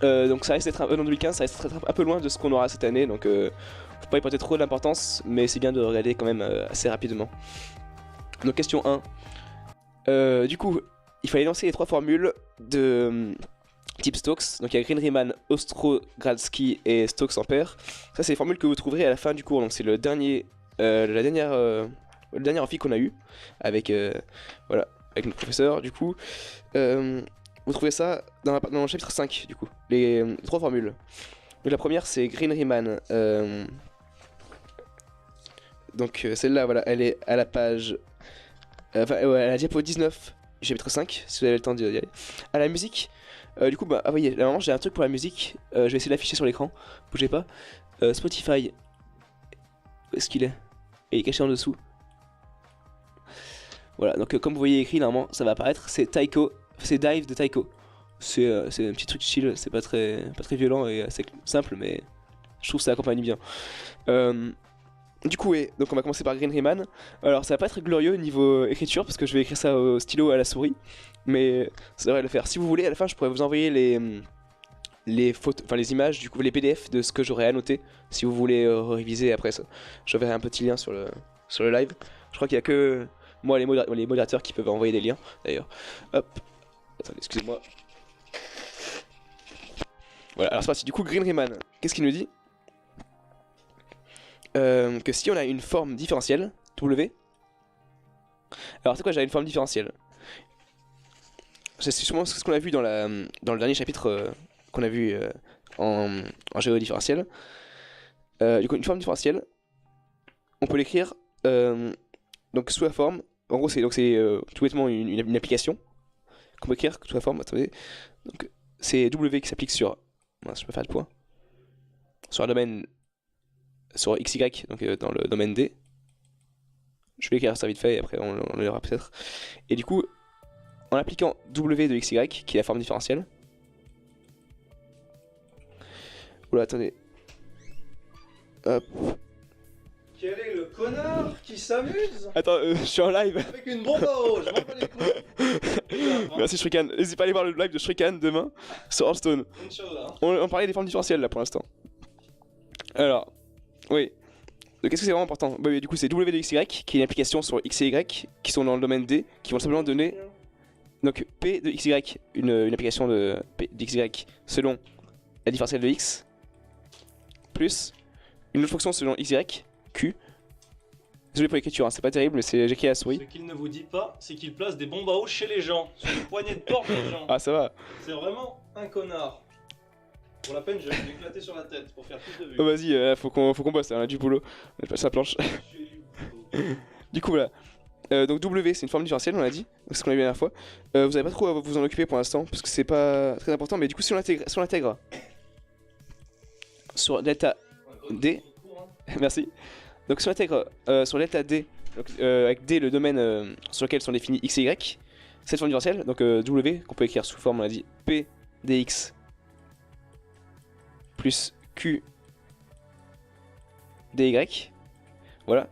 Donc ça risque d'être en 2015, ça risque d'être un peu loin de ce qu'on aura cette année, donc faut pas y porter trop d'importance, mais c'est bien de regarder quand même assez rapidement. Donc question 1. Du coup, il fallait lancer les 3 formules de type Stokes. Donc il y a Green Riemann, Ostrogradsky et Stokes Ampère. Ça c'est les formules que vous trouverez à la fin du cours, donc c'est le dernier, le dernier amphi qu'on a eu avec, voilà, avec notre professeur du coup. Vous trouvez ça dans le chapitre 5 du coup, les 3 formules. Donc la première c'est Green Riemann. Donc celle-là, voilà, elle est à la page... Enfin, ouais, à la diapo 19 du chapitre 5, si vous avez le temps d'y aller. À la musique, du coup, bah, ah oui, là, j'ai un truc pour la musique. Je vais essayer de l'afficher sur l'écran, bougez pas. Spotify, où est-ce qu'il est? Et il est caché en dessous. Voilà, donc comme vous voyez écrit, normalement, ça va apparaître. C'est Taiko, c'est Dive de Taiko. C'est un petit truc chill, c'est pas très violent et assez simple, mais je trouve que ça accompagne bien. Du coup, ouais, donc on va commencer par Green Riemann. Alors, ça va pas être glorieux niveau écriture parce que je vais écrire ça au stylo à la souris, mais ça devrait le faire. Si vous voulez, à la fin, je pourrais vous envoyer les photos, enfin les images, du coup, les PDF de ce que j'aurais annoté. Si vous voulez réviser après ça, j'enverrai un petit lien sur le live. Je crois qu'il y a que moi, les modérateurs qui peuvent envoyer des liens, d'ailleurs. Hop, attendez, excusez-moi. Voilà, alors c'est parti. Du coup, Green Riemann, qu'est-ce qu'il nous dit? Que si on a une forme différentielle, W. Alors c'est quoi, j'ai une forme différentielle? C'est sûrement ce qu'on a vu dans le dernier chapitre qu'on a vu en géo différentielle. Du coup, une forme différentielle, on peut l'écrire donc sous la forme. En gros, c'est tout bêtement une application qu'on peut écrire sous la forme. Attendez. Donc c'est W qui s'applique sur. Mince, je peux faire le point. Sur un domaine. Sur XY, donc dans le domaine D. Je vais écrire ça vite fait et après on le verra peut-être. Et du coup, en appliquant W de XY, qui est la forme différentielle. Oula, attendez. Hop. Quel est le connard qui s'amuse Attends, je suis en live. avec une bombe à eau, je m'en bats les couilles. Merci Shurikan. N'hésitez pas à aller voir le live de Shurikan demain sur Hearthstone. Une chose, hein. On parlait des formes différentielles là pour l'instant. Alors, oui. Donc qu'est-ce que c'est vraiment important? Bah, oui, du coup c'est W de XY qui est une application sur X et Y qui sont dans le domaine D qui vont simplement donner donc P de XY, une application de P d'XY selon la différentielle de X plus une autre fonction selon XY, Q. Désolé pour l'écriture, hein, c'est pas terrible mais c'est j'écris à la souris. Ce qu'il ne vous dit pas, c'est qu'il place des bombes à eau chez les gens, sur les poignées de porte des gens. Ah ça va. C'est vraiment un connard. Pour la peine, je vais m'éclater sur la tête pour faire plus de vues. Oh vas-y, faut qu'on bosse, hein, on a du boulot. On est pas sur la planche. Du coup voilà. Donc W c'est une forme différentielle, on l'a dit, donc c'est ce qu'on a vu la dernière fois. Vous avez pas trop à vous en occuper pour l'instant parce que c'est pas très important, mais du coup si on l'intègre sur delta D, merci. Donc si on intègre sur delta D, donc, avec D le domaine sur lequel sont définis X et Y, cette forme différentielle, donc W qu'on peut écrire sous forme, on a dit P dx plus Q dy, voilà.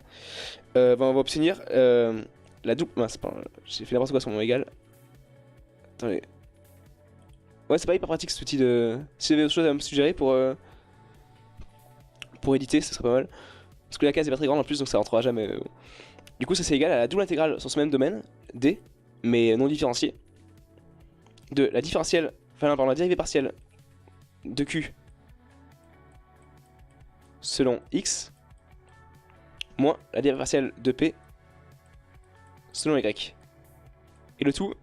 On va obtenir la double. Mince, j'ai fait n'importe quoi sur mon égal. Attendez. Ouais, c'est pas hyper pratique cet outil de. Si vous avez autre chose à me suggérer pour éditer, ça serait pas mal. Parce que la case est pas très grande en plus, donc ça rentrera jamais. Du coup, ça c'est égal à la double intégrale sur ce même domaine, D, mais non différencié, de la différentielle. Enfin, non, pardon, la dérivée partielle de Q selon X moins la dérivée partielle de P selon Y. Et le tout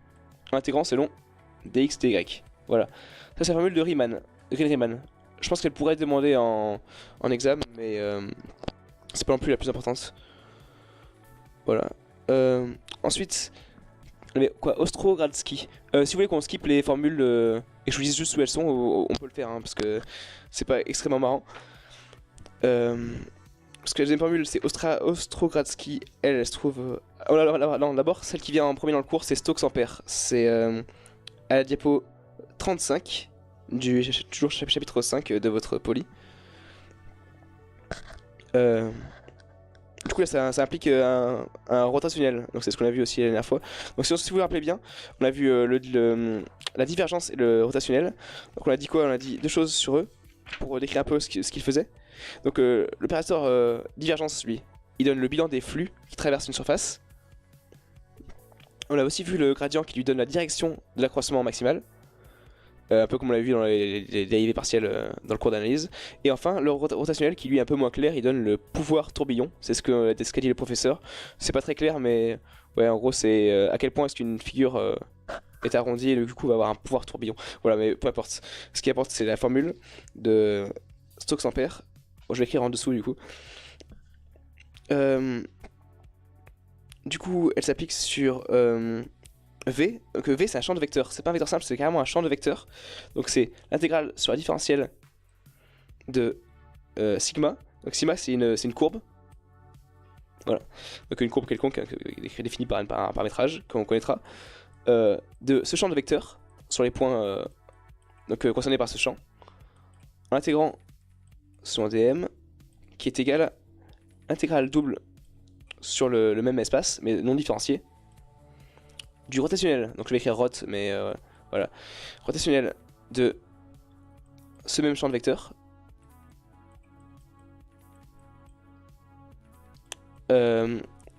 intégrant selon dx dy. Voilà. Ça c'est la formule de Riemann, Green Riemann. Je pense qu'elle pourrait être demandée en examen, mais c'est pas non plus la plus importante. Voilà. Ensuite, mais quoi, Ostrogradsky. Si vous voulez qu'on skip les formules et je vous dise juste où elles sont, on peut le faire, hein, parce que c'est pas extrêmement marrant. Parce que la deuxième formule c'est Ostrogradsky, elle se trouve. Oh là, non, d'abord celle qui vient en premier dans le cours c'est Stokes Ampère. C'est à la diapo 35 du toujours chapitre 5 de votre poly. Du coup coup là ça implique un rotationnel, donc c'est ce qu'on a vu aussi la dernière fois. Donc si vous vous rappelez bien, on a vu la divergence et le rotationnel. Donc on a dit quoi? On a dit deux choses sur eux pour décrire un peu ce qu'ils faisaient. Donc l'opérateur divergence, lui, il donne le bilan des flux qui traversent une surface. On a aussi vu le gradient qui lui donne la direction de l'accroissement maximal. Un peu comme on l'a vu dans les dérivés partiels dans le cours d'analyse. Et enfin, le rotationnel qui lui est un peu moins clair, il donne le pouvoir tourbillon. C'est ce qu'a dit le professeur. C'est pas très clair, mais ouais, en gros, c'est à quel point est-ce qu'une figure est arrondie et du coup va avoir un pouvoir tourbillon. Voilà, mais peu importe. Ce qui importe, c'est la formule de Stokes-Ampère. Bon, je vais écrire en dessous du coup. Du coup, elle s'applique sur V. Donc V, c'est un champ de vecteurs. C'est pas un vecteur simple, c'est carrément un champ de vecteurs. Donc c'est l'intégrale sur la différentielle de sigma. Donc sigma, c'est une courbe. Voilà. Donc une courbe quelconque définie par un paramétrage qu'on connaîtra. De ce champ de vecteurs sur les points concernés par ce champ. En intégrant son dm qui est égal à intégrale double sur le même espace mais non différencié du rotationnel, donc je vais écrire rot mais voilà, rotationnel de ce même champ de vecteurs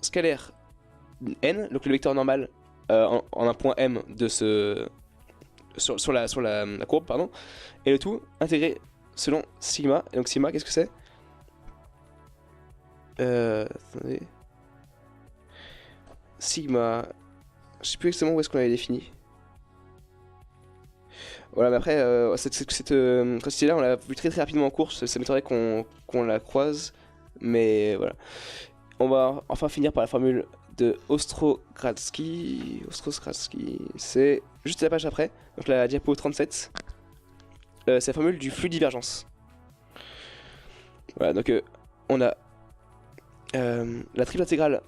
scalaire n, donc le vecteur normal en un point m de sur la courbe pardon, et le tout intégré selon sigma. Et donc sigma, qu'est-ce que c'est? Attendez. Sigma, je sais plus exactement où est-ce qu'on l'avait défini. Voilà, mais après, cette quantité-là, on l'a vu très rapidement en course, ça m'étonnerait qu'on la croise, mais voilà. On va enfin finir par la formule de Ostrogradsky. Ostrogradsky, c'est juste la page après, donc la diapo 37. C'est la formule du flux divergence. Voilà, donc on a la triple intégrale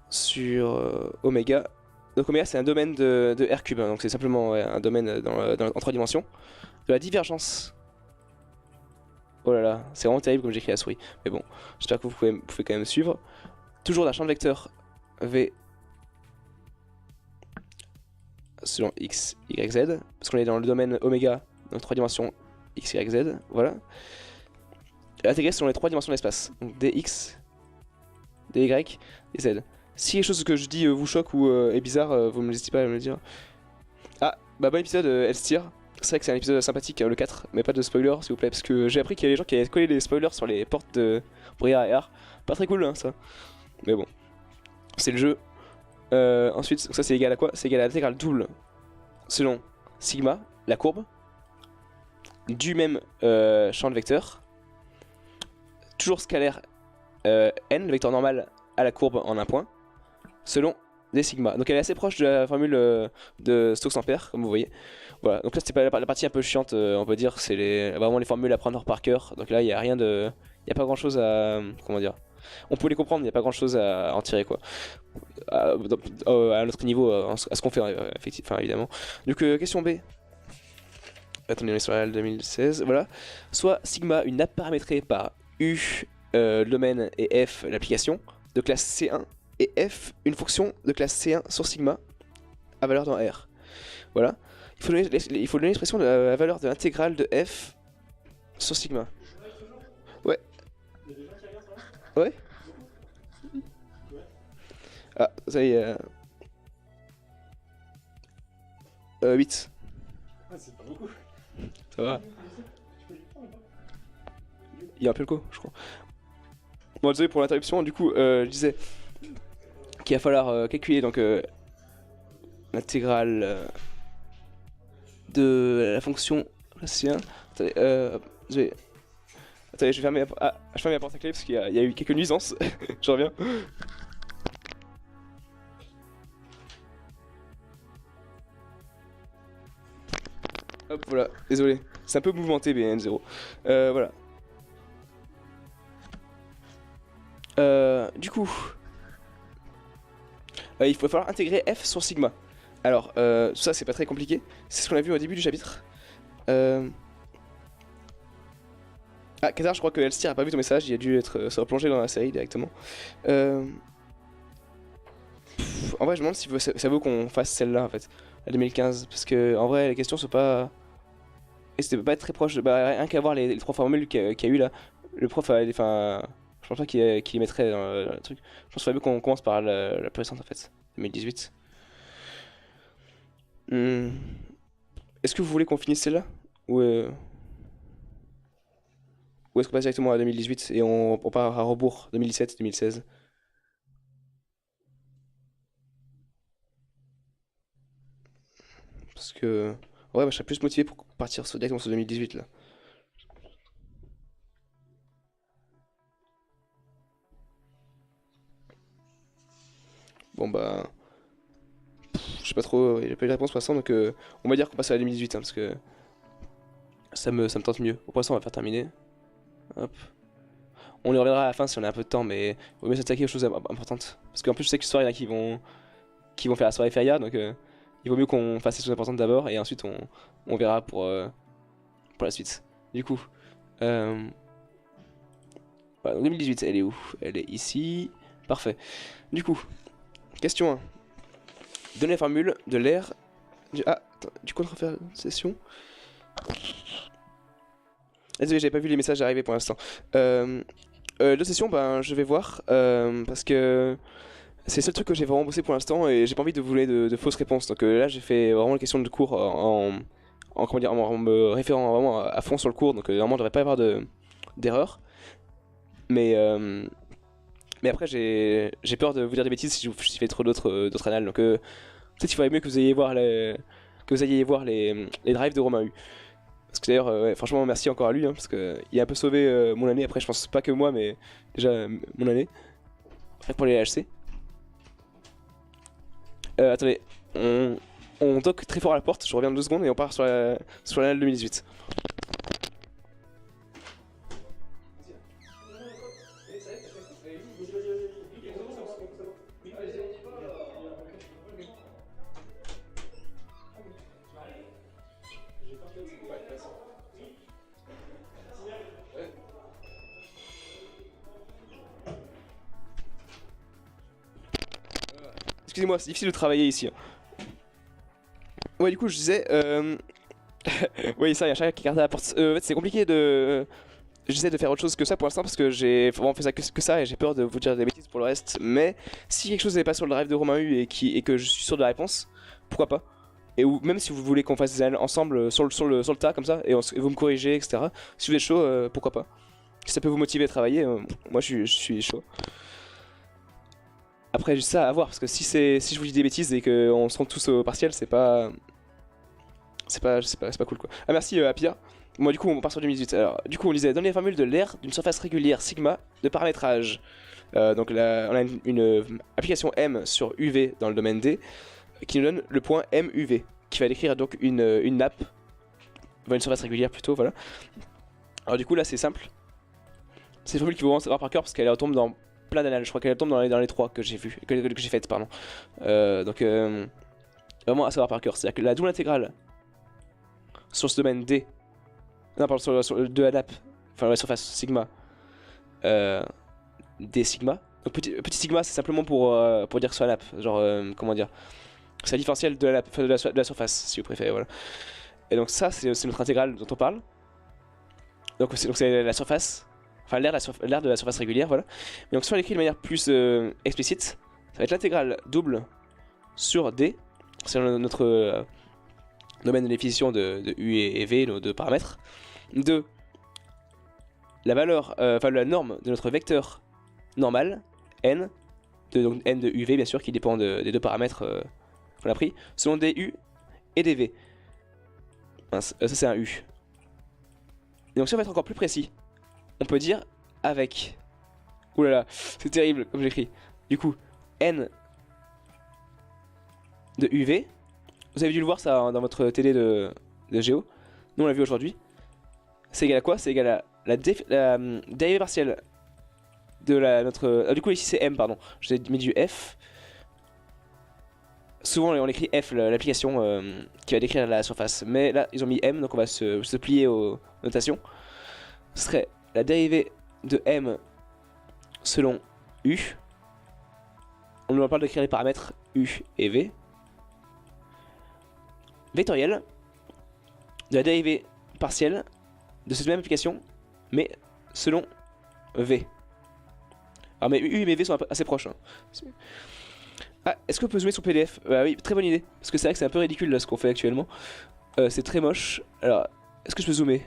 sur oméga. Donc oméga c'est un domaine de R3, hein, donc c'est simplement un domaine en 3 dimensions. De la divergence. Oh là là, c'est vraiment terrible comme j'écris à la souris. Mais bon, j'espère que vous pouvez quand même suivre. Toujours d'un champ de vecteur V selon x, y, z. Parce qu'on est dans le domaine oméga, donc 3 dimensions x, y, z. Voilà. Intégré selon les 3 dimensions de l'espace. Donc dx, dy, dz. Si quelque chose que je dis vous choque ou est bizarre, vous n'hésitez pas à me le dire. Ah, bah bon épisode Elstir. C'est vrai que c'est un épisode sympathique, le 4, mais pas de spoiler s'il vous plaît, parce que j'ai appris qu'il y avait des gens qui avaient collé les spoilers sur les portes de Bria et R. Pas très cool hein, ça. Mais bon, c'est le jeu. Ensuite, ça c'est égal à quoi? C'est égal à l'intégrale double selon sigma, la courbe, du même champ de vecteur. Toujours scalaire n, le vecteur normal à la courbe en un point, selon des sigma. Donc elle est assez proche de la formule de Stokes-Ampère, comme vous voyez. Voilà, donc là c'était la partie un peu chiante, on peut dire, c'est vraiment les formules à prendre par cœur. Donc là il n'y a rien de... Il n'y a pas grand chose à... Comment dire? On peut les comprendre, mais il n'y a pas grand chose à en tirer quoi. À notre niveau, à ce qu'on fait, effectivement, enfin, évidemment. Donc question B. Attendez, on est sur la 2016, voilà. Soit sigma, une nappe paramétrée par U, le domaine, et F, l'application, de classe C1, et F, une fonction de classe C1 sur sigma, à valeur dans R. Voilà. Il faut donner l'expression de la valeur de l'intégrale de F sur sigma. Ouais. Ouais. Ah, ça y est. 8. Ah, c'est pas beaucoup. Ça va. Il y a un peu le co, je crois. Bon, désolé pour l'interruption, du coup, je disais qu'il va falloir calculer donc l'intégrale de la fonction C1. Attendez, je vais fermer je ferme la porte à clé parce qu'il y a eu quelques nuisances. Je reviens. Hop, voilà, désolé. C'est un peu mouvementé BN0. Voilà. Du coup, il va falloir intégrer F sur sigma. Alors, tout ça c'est pas très compliqué. C'est ce qu'on a vu au début du chapitre. Ah, Qatar, je crois que Elstir a pas vu ton message, il a dû être se replonger dans la série directement. Euh... En vrai, je me demande si ça vaut qu'on fasse celle-là en fait, la 2015, parce que en vrai, les questions sont pas. Et c'était pas être très proche, bah rien qu'à voir les trois formules qu'il y a eu là, le prof a. Enfin. Je pense pas qu'il mettrait dans le truc. Je pense qu'il faudrait mieux qu'on commence par la plus récente en fait, 2018. Hmm. Est-ce que vous voulez qu'on finisse celle-là? Ou, ou est-ce qu'on passe directement à 2018 et on part à rebours 2017-2016? Parce que. Ouais, bah, je serais plus motivé pour partir directement sur 2018 là. Bon bah. Je sais pas trop, j'ai pas eu de réponse pour l'instant donc on va dire qu'on passe à la 2018 hein, parce que ça me tente mieux. Pour l'instant, on va faire terminer. Hop. On y reviendra à la fin si on a un peu de temps, mais il vaut mieux s'attaquer aux choses importantes. Parce qu'en plus, je sais que ce soir, il y en a qui vont faire la soirée feria donc il vaut mieux qu'on fasse les choses importantes d'abord et ensuite on verra pour la suite. Du coup, euh, voilà, donc 2018, elle est où? Elle est ici. Parfait. Du coup, question 1. Donnez la formule de l'air. Ah, attends, du coup, on va refaire session. Désolé, j'avais pas vu les messages arriver pour l'instant. L'autre session, ben, je vais voir parce que c'est le seul truc que j'ai vraiment bossé pour l'instant et j'ai pas envie de vous donner de fausses réponses. Donc là, j'ai fait vraiment la question de cours comment dire, en me référant vraiment à fond sur le cours. Donc normalement, il devrait pas y avoir d'erreur. Mais, euh, mais après, j'ai peur de vous dire des bêtises si je fais trop d'autres annales. Donc peut-être qu'il faudrait mieux que vous ayez voir les drives de Romain U. Parce que d'ailleurs, ouais, franchement, merci encore à lui, hein, parce qu'il a un peu sauvé mon année. Après, je pense pas que moi, mais déjà mon année. Rien que pour les HC. Attendez, on toque très fort à la porte, je reviens dans 2 secondes et on part sur l'année 2018. Excusez-moi, c'est difficile de travailler ici, hein. Ouais, du coup, je disais. Oui, ça, il y a chacun qui garde à la porte. En fait, c'est compliqué de. J'essaie de faire autre chose que ça pour l'instant parce que j'ai vraiment fait ça que ça et j'ai peur de vous dire des bêtises pour le reste. Mais si quelque chose n'est pas sur le drive de Romain U et que je suis sûr de la réponse, pourquoi pas? Et ou, même si vous voulez qu'on fasse des annales ensemble sur le tas comme ça et vous me corrigez, etc. Si vous êtes chaud, pourquoi pas? Si ça peut vous motiver à travailler, moi je suis chaud. Après, juste ça à voir parce que si je vous dis des bêtises et qu'on se rend tous au partiel, c'est pas cool quoi. Ah merci Apia. Moi du coup on part sur 2018. Alors du coup on disait donner les formules de l'aire d'une surface régulière sigma de paramétrage. Donc là on a une application M sur UV dans le domaine D qui nous donne le point MUV qui va décrire donc une nappe, une surface régulière plutôt voilà. Alors du coup là c'est simple. C'est une formule qu'il faut vraiment savoir par cœur parce qu'elle retombe dans plein d'annales. Je crois qu'elle tombe dans les 3 que j'ai vu que j'ai faites pardon. Donc vraiment à savoir par cœur. C'est-à-dire que la double intégrale sur ce domaine D. Non, pardon, de la nappe, enfin la surface sigma, D sigma. Donc petit sigma, c'est simplement pour dire sur la nappe, genre comment dire. C'est la différentielle de la nappe, enfin, de la surface, si vous préférez, voilà. Et donc ça, c'est notre intégrale dont on parle. Donc c'est la surface, enfin l'air de la surface régulière, voilà. Mais donc si on l'écrit de manière plus explicite, ça va être l'intégrale double sur D, c'est notre domaine de définition de U et V, nos deux paramètres, de la valeur, enfin la norme de notre vecteur normal, n, donc n de UV bien sûr, qui dépend des deux paramètres qu'on a pris, selon du et dv. Mince, ça c'est un u. Et donc si on veut être encore plus précis, on peut dire avec... Oulala, c'est terrible comme j'écris. Du coup, n de UV, vous avez dû le voir ça dans votre télé de Géo, nous on l'a vu aujourd'hui. C'est égal à quoi? C'est égal à la dérivée partielle de notre... Ah, du coup ici c'est M, pardon. J'ai mis du F. Souvent on écrit F, l'application qui va décrire la surface. Mais là ils ont mis M, donc on va se plier aux notations. Ce serait la dérivée de m selon u. On nous parle d'écrire les paramètres u et v. Vectoriel de la dérivée partielle de cette même application, mais selon v. Alors mais u et v sont assez proches. Hein. Ah, est-ce qu'on peut zoomer sur PDF? Bah oui, très bonne idée. Parce que c'est vrai que c'est un peu ridicule là ce qu'on fait actuellement. C'est très moche. Alors, est-ce que je peux zoomer?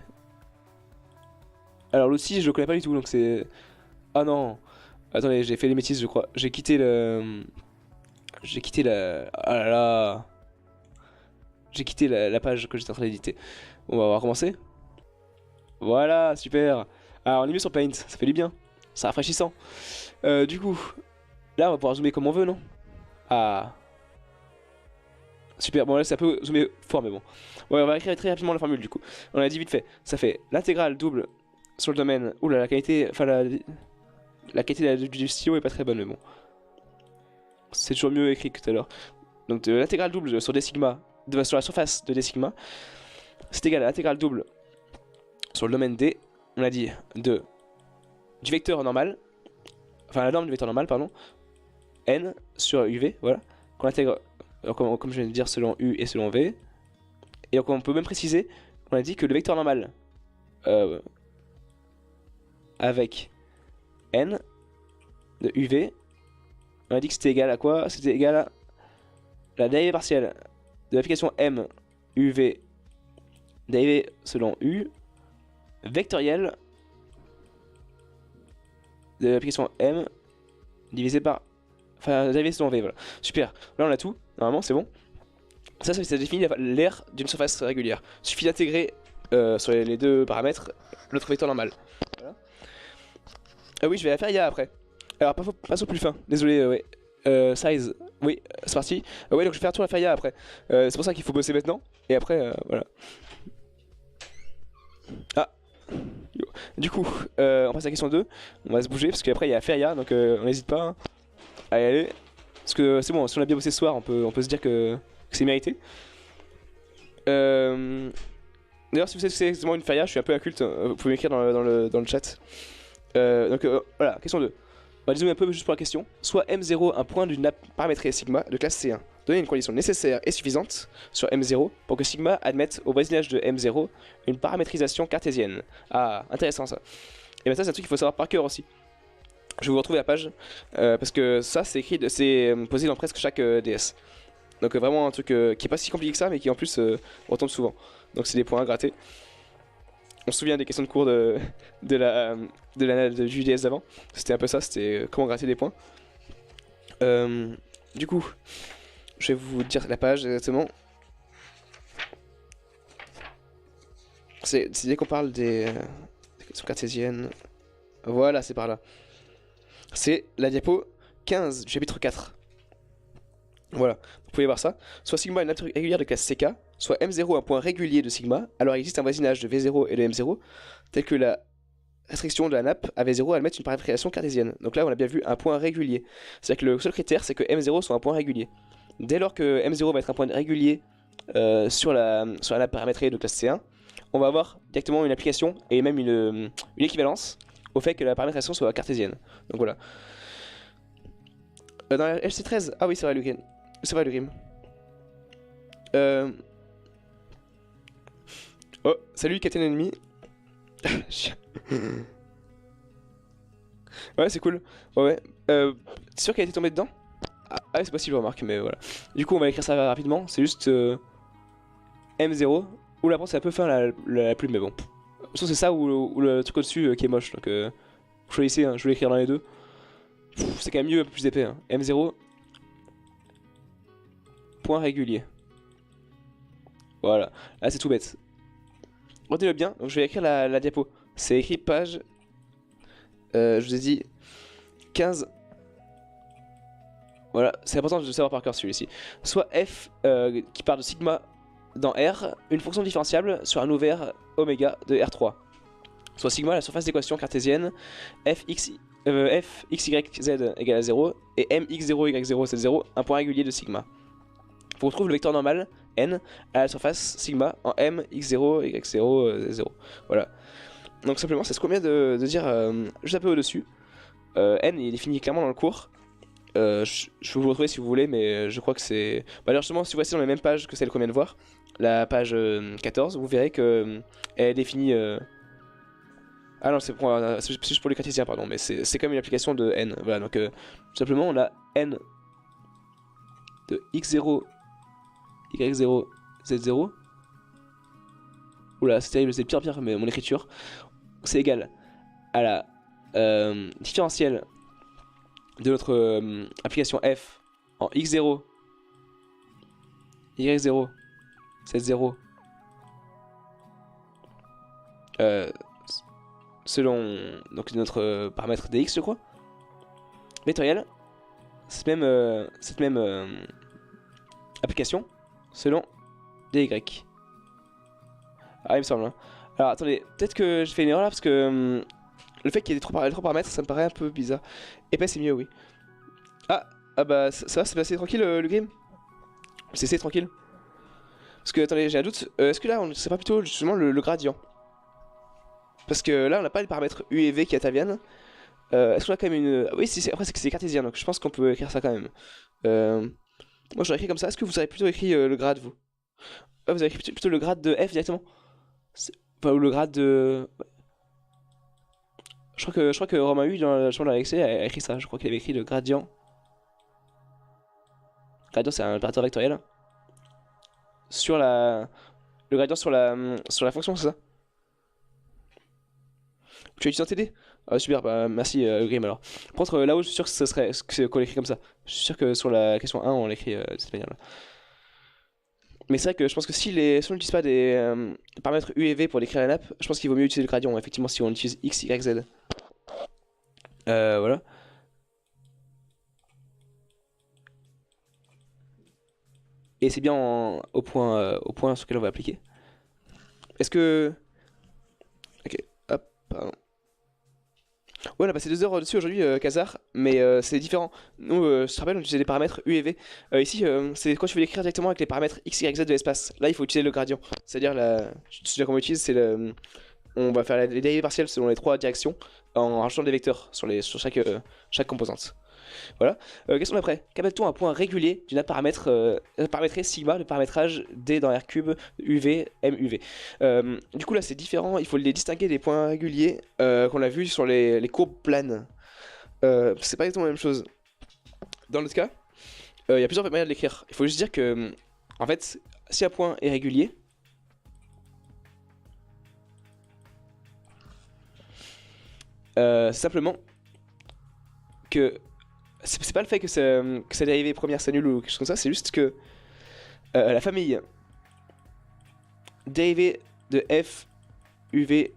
Alors l'outil je le connais pas du tout donc c'est... Ah non. Attendez, j'ai fait des bêtises je crois. J'ai quitté le... J'ai quitté la... Ah là là. J'ai quitté la page que j'étais en train d'éditer. Bon, on va recommencer. Voilà, super. Alors on est mieux sur Paint, ça fait du bien. C'est rafraîchissant. Du coup, là on va pouvoir zoomer comme on veut, non? Ah. Super, bon là ça peut zoomer fort mais bon. Ouais, on va écrire très rapidement la formule du coup. On a dit vite fait, ça fait l'intégrale double sur le domaine. Oula, la qualité, enfin la qualité du stylo est pas très bonne mais bon. C'est toujours mieux écrit que tout à l'heure. Donc l'intégrale double sur d sigma, sur la surface de d sigma, c'est égal à l'intégrale double sur le domaine D, on a dit du vecteur normal, enfin la norme du vecteur normal, pardon, n sur uv, voilà, qu'on intègre, comme je viens de dire, selon u et selon v. Et donc on peut même préciser, on a dit que le vecteur normal avec n de uv, on a dit que c'était égal à quoi? C'était égal à la dérivée partielle de l'application m uv dérivée selon u vectorielle de l'application m divisé par... Enfin, dérivée selon v, voilà. Super, là on a tout, normalement c'est bon. Ça définit l'aire d'une surface régulière. Il suffit d'intégrer sur les deux paramètres l'autre vecteur normal. Voilà. Ah oui, je vais la faire IA après. Alors, pas au plus fin, désolé, ouais. Size, oui, c'est parti. Ouais, donc je vais faire tout la FIA après. C'est pour ça qu'il faut bosser maintenant. Et après, voilà. Ah. Du coup, on passe à la question 2. On va se bouger parce qu'après il y a FIA, donc on n'hésite pas. Hein. À y aller. Parce que c'est bon, si on a bien bossé ce soir, on peut se dire que c'est mérité. D'ailleurs, si vous savez ce que c'est exactement une FIA, je suis un peu inculte. Vous pouvez m'écrire dans le chat. Donc voilà, question 2. On va dézoomer un peu juste pour la question. Soit M0 un point d'une nappe paramétrée sigma de classe C1. Donner une condition nécessaire et suffisante sur M0 pour que sigma admette au voisinage de M0 une paramétrisation cartésienne. Ah, intéressant ça. Et bien ça c'est un truc qu'il faut savoir par cœur aussi. Je vais vous retrouver la page parce que ça c'est écrit, c'est posé dans presque chaque DS. Donc vraiment un truc qui est pas si compliqué que ça mais qui en plus retombe souvent. Donc c'est des points à gratter. On se souvient des questions de cours du DS d'avant. C'était un peu ça, c'était comment gratter des points. Du coup, je vais vous dire la page exactement. C'est dès qu'on parle des questions cartésiennes. Voilà, c'est par là. C'est la diapo 15 du chapitre 4. Voilà, vous pouvez voir ça. Soit sigma est une nappe régulière de classe CK, soit M0 un point régulier de sigma, alors il existe un voisinage de V0 et de M0, tel que la restriction de la nappe à V0 admet une paramétrisation cartésienne. Donc là on a bien vu un point régulier. C'est-à-dire que le seul critère c'est que M0 soit un point régulier. Dès lors que M0 va être un point régulier sur la nappe paramétrée de classe C1, on va avoir directement une application et même une équivalence au fait que la paramétrisation soit cartésienne. Donc voilà. Dans la LC13, ah oui c'est vrai Lucas. C'est vrai le grim. Oh, salut Captain Enemy. Ouais, c'est cool. Ouais. T'es sûr qu'elle a été tombée dedans? Ah, c'est possible, remarque, mais voilà. Du coup, on va écrire ça rapidement. C'est juste M0. Ou là, c'est un peu fin la plume, mais bon. Soit c'est ça ou le truc au-dessus qui est moche. Donc, vous choisissez, hein, je vais l'écrire dans les deux. C'est quand même mieux, un peu plus épais. Hein. M0. Point régulier. Voilà, là c'est tout bête. Retenez-le bien, donc je vais écrire la diapo. C'est écrit page, je vous ai dit 15. Voilà, c'est important de savoir par cœur celui-ci. Soit f qui part de sigma dans R, une fonction différentiable sur un ouvert oméga de R3. Soit sigma la surface d'équation cartésienne f x y z égale à 0 et m x0 y0 c'est 0, un point régulier de sigma. On retrouve le vecteur normal n à la surface sigma en m, x0, y0, 0. Voilà. Donc simplement, c'est ce qu'on vient de dire juste un peu au-dessus. N il est défini clairement dans le cours. Je peux vous le retrouver si vous voulez, mais je crois que c'est... Bah alors justement, si vous restez dans la même page que celle qu'on vient de voir, la page 14, vous verrez que elle est définie... Ah non, c'est juste pour les cartésiens, pardon, mais c'est comme une application de N. Voilà, donc tout simplement, on a N de x0, y0, z0. Oula, c'est terrible, c'est pire, mais mon écriture. C'est égal à la différentielle de notre application f en x0, y0, z0 selon donc notre paramètre dx, je crois, vectoriel, cette même application selon dy. Ah, il me semble. Hein. Alors attendez, peut-être que j'ai fait une erreur là parce que le fait qu'il y ait les trois paramètres, ça me paraît un peu bizarre. Épais, c'est mieux, oui. Ah bah ça va, c'est passé tranquille le game. C'est tranquille. Parce que attendez, j'ai un doute. Est-ce que là, on sait pas plutôt justement le gradient? Parce que là, on n'a pas les paramètres u et v qui interviennent. Est-ce qu'on a quand même une... Oui, si, après c'est cartésien, donc je pense qu'on peut écrire ça quand même. Moi, j'aurais écrit comme ça. Est-ce que vous avez plutôt écrit le grade, vous? Ah, vous avez écrit plutôt le grade de f directement? Enfin, ou le grade de... Je crois que Romain U dans l'Alexei a écrit ça. Je crois qu'il avait écrit le gradient. Gradient, c'est un opérateur vectoriel. Sur la... Le gradient sur la fonction, c'est ça? Tu as utilisé un TD? Ah, super, bah merci Grim alors. Par contre, là-haut, je suis sûr que ce serait qu'on l'écrit comme ça. Je suis sûr que sur la question 1, on l'écrit de cette manière-là. Mais c'est vrai que je pense que si on n'utilise pas des paramètres U et V pour décrire la nappe, je pense qu'il vaut mieux utiliser le gradient, effectivement, si on utilise X, Y, Z. Voilà. Et c'est bien au point sur lequel on va appliquer. Est-ce que... Ok, hop, pardon. Ouais, on a passé 2 heures dessus aujourd'hui, Kazar, mais c'est différent. Nous, je te rappelle, on utilisait des paramètres U et V. Ici, c'est quand tu veux l'écrire directement avec les paramètres X, Y, Z de l'espace. Là, il faut utiliser le gradient. C'est-à-dire, je te dis comment on utilise, c'est le... On va faire les dérivées partielles selon les 3 directions en rajoutant des vecteurs sur chaque composante. Voilà. Question d'après. Qu'appelle-t-on un point régulier d'une nappe paramétrée sigma, le paramétrage D dans R3, UV, MUV. Du coup là c'est différent, il faut les distinguer des points réguliers qu'on a vu sur les courbes planes. C'est pas exactement la même chose. Dans notre cas, il y a plusieurs manières de l'écrire. Il faut juste dire que, en fait, si un point est régulier, c'est simplement que c'est pas le fait que sa dérivée première s'annule ou quelque chose comme ça, c'est juste que la famille dérivée de f uv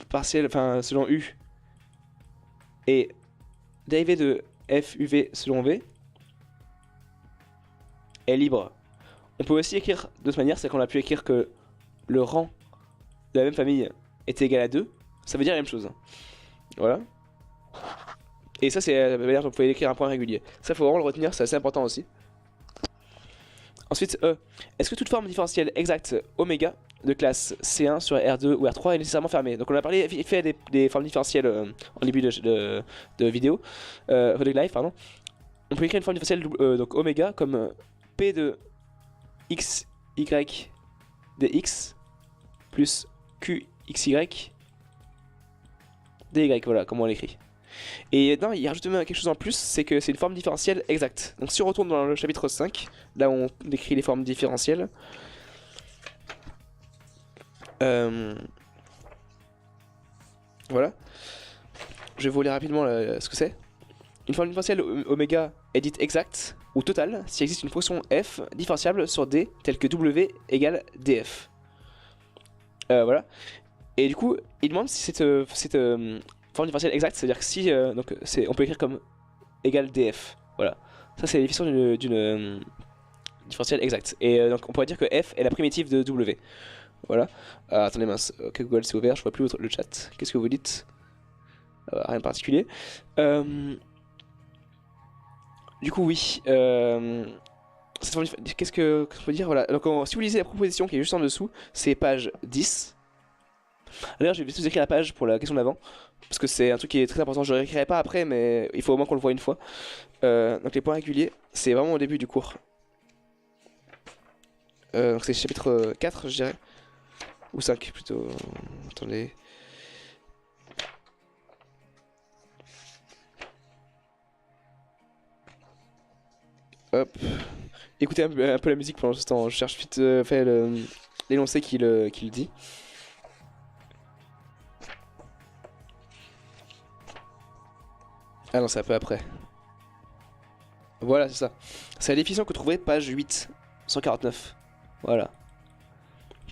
partielle, enfin selon u, et dérivée de f uv selon v est libre. On peut aussi écrire de cette manière, c'est qu'on a pu écrire que le rang de la même famille était égal à 2, ça veut dire la même chose. Voilà. Et ça, c'est la manière dont vous pouvez écrire un point régulier. Ça, faut vraiment le retenir, c'est assez important aussi. Ensuite, est-ce que toute forme différentielle exacte oméga de classe C1 sur R2 ou R3 est nécessairement fermée? Donc on a fait des formes différentielles en début de vidéo, de live, pardon. On peut écrire une forme différentielle donc oméga comme P de x, y, dx plus q, x, y, dy, voilà comment on l'écrit. Et non, il rajoute même quelque chose en plus, c'est que c'est une forme différentielle exacte. Donc si on retourne dans le chapitre 5, là où on décrit les formes différentielles, voilà. Je vais vous lire rapidement ce que c'est. Une forme différentielle oméga est dite exacte ou totale s'il existe une fonction f différenciable sur d telle que w égale df. Voilà. Et du coup, il demande si cette forme différentielle exacte, c'est-à-dire que si donc on peut écrire comme égale df. Voilà. Ça c'est la définition d'une différentielle exacte. Et donc on pourrait dire que f est la primitive de w. Voilà. Attendez mince, ok Google c'est ouvert, je vois plus le chat. Qu'est-ce que vous dites? Rien de particulier. Du coup oui. Qu'est-ce qu'on peut dire? Voilà. Donc si vous lisez la proposition qui est juste en dessous, c'est page 10. D'ailleurs, j'ai vite écrit la page pour la question d'avant, parce que c'est un truc qui est très important. Je ne réécrirai pas après, mais il faut au moins qu'on le voit une fois. Donc les points réguliers, c'est vraiment au début du cours. Donc c'est chapitre 4, je dirais. Ou 5 plutôt. Attendez. Hop. Écoutez un peu la musique pendant ce temps. Je cherche vite fait l'énoncé qui le dit. Ah non, c'est un peu après. Voilà, c'est ça. C'est la définition que vous trouverez page 8, 149. Voilà.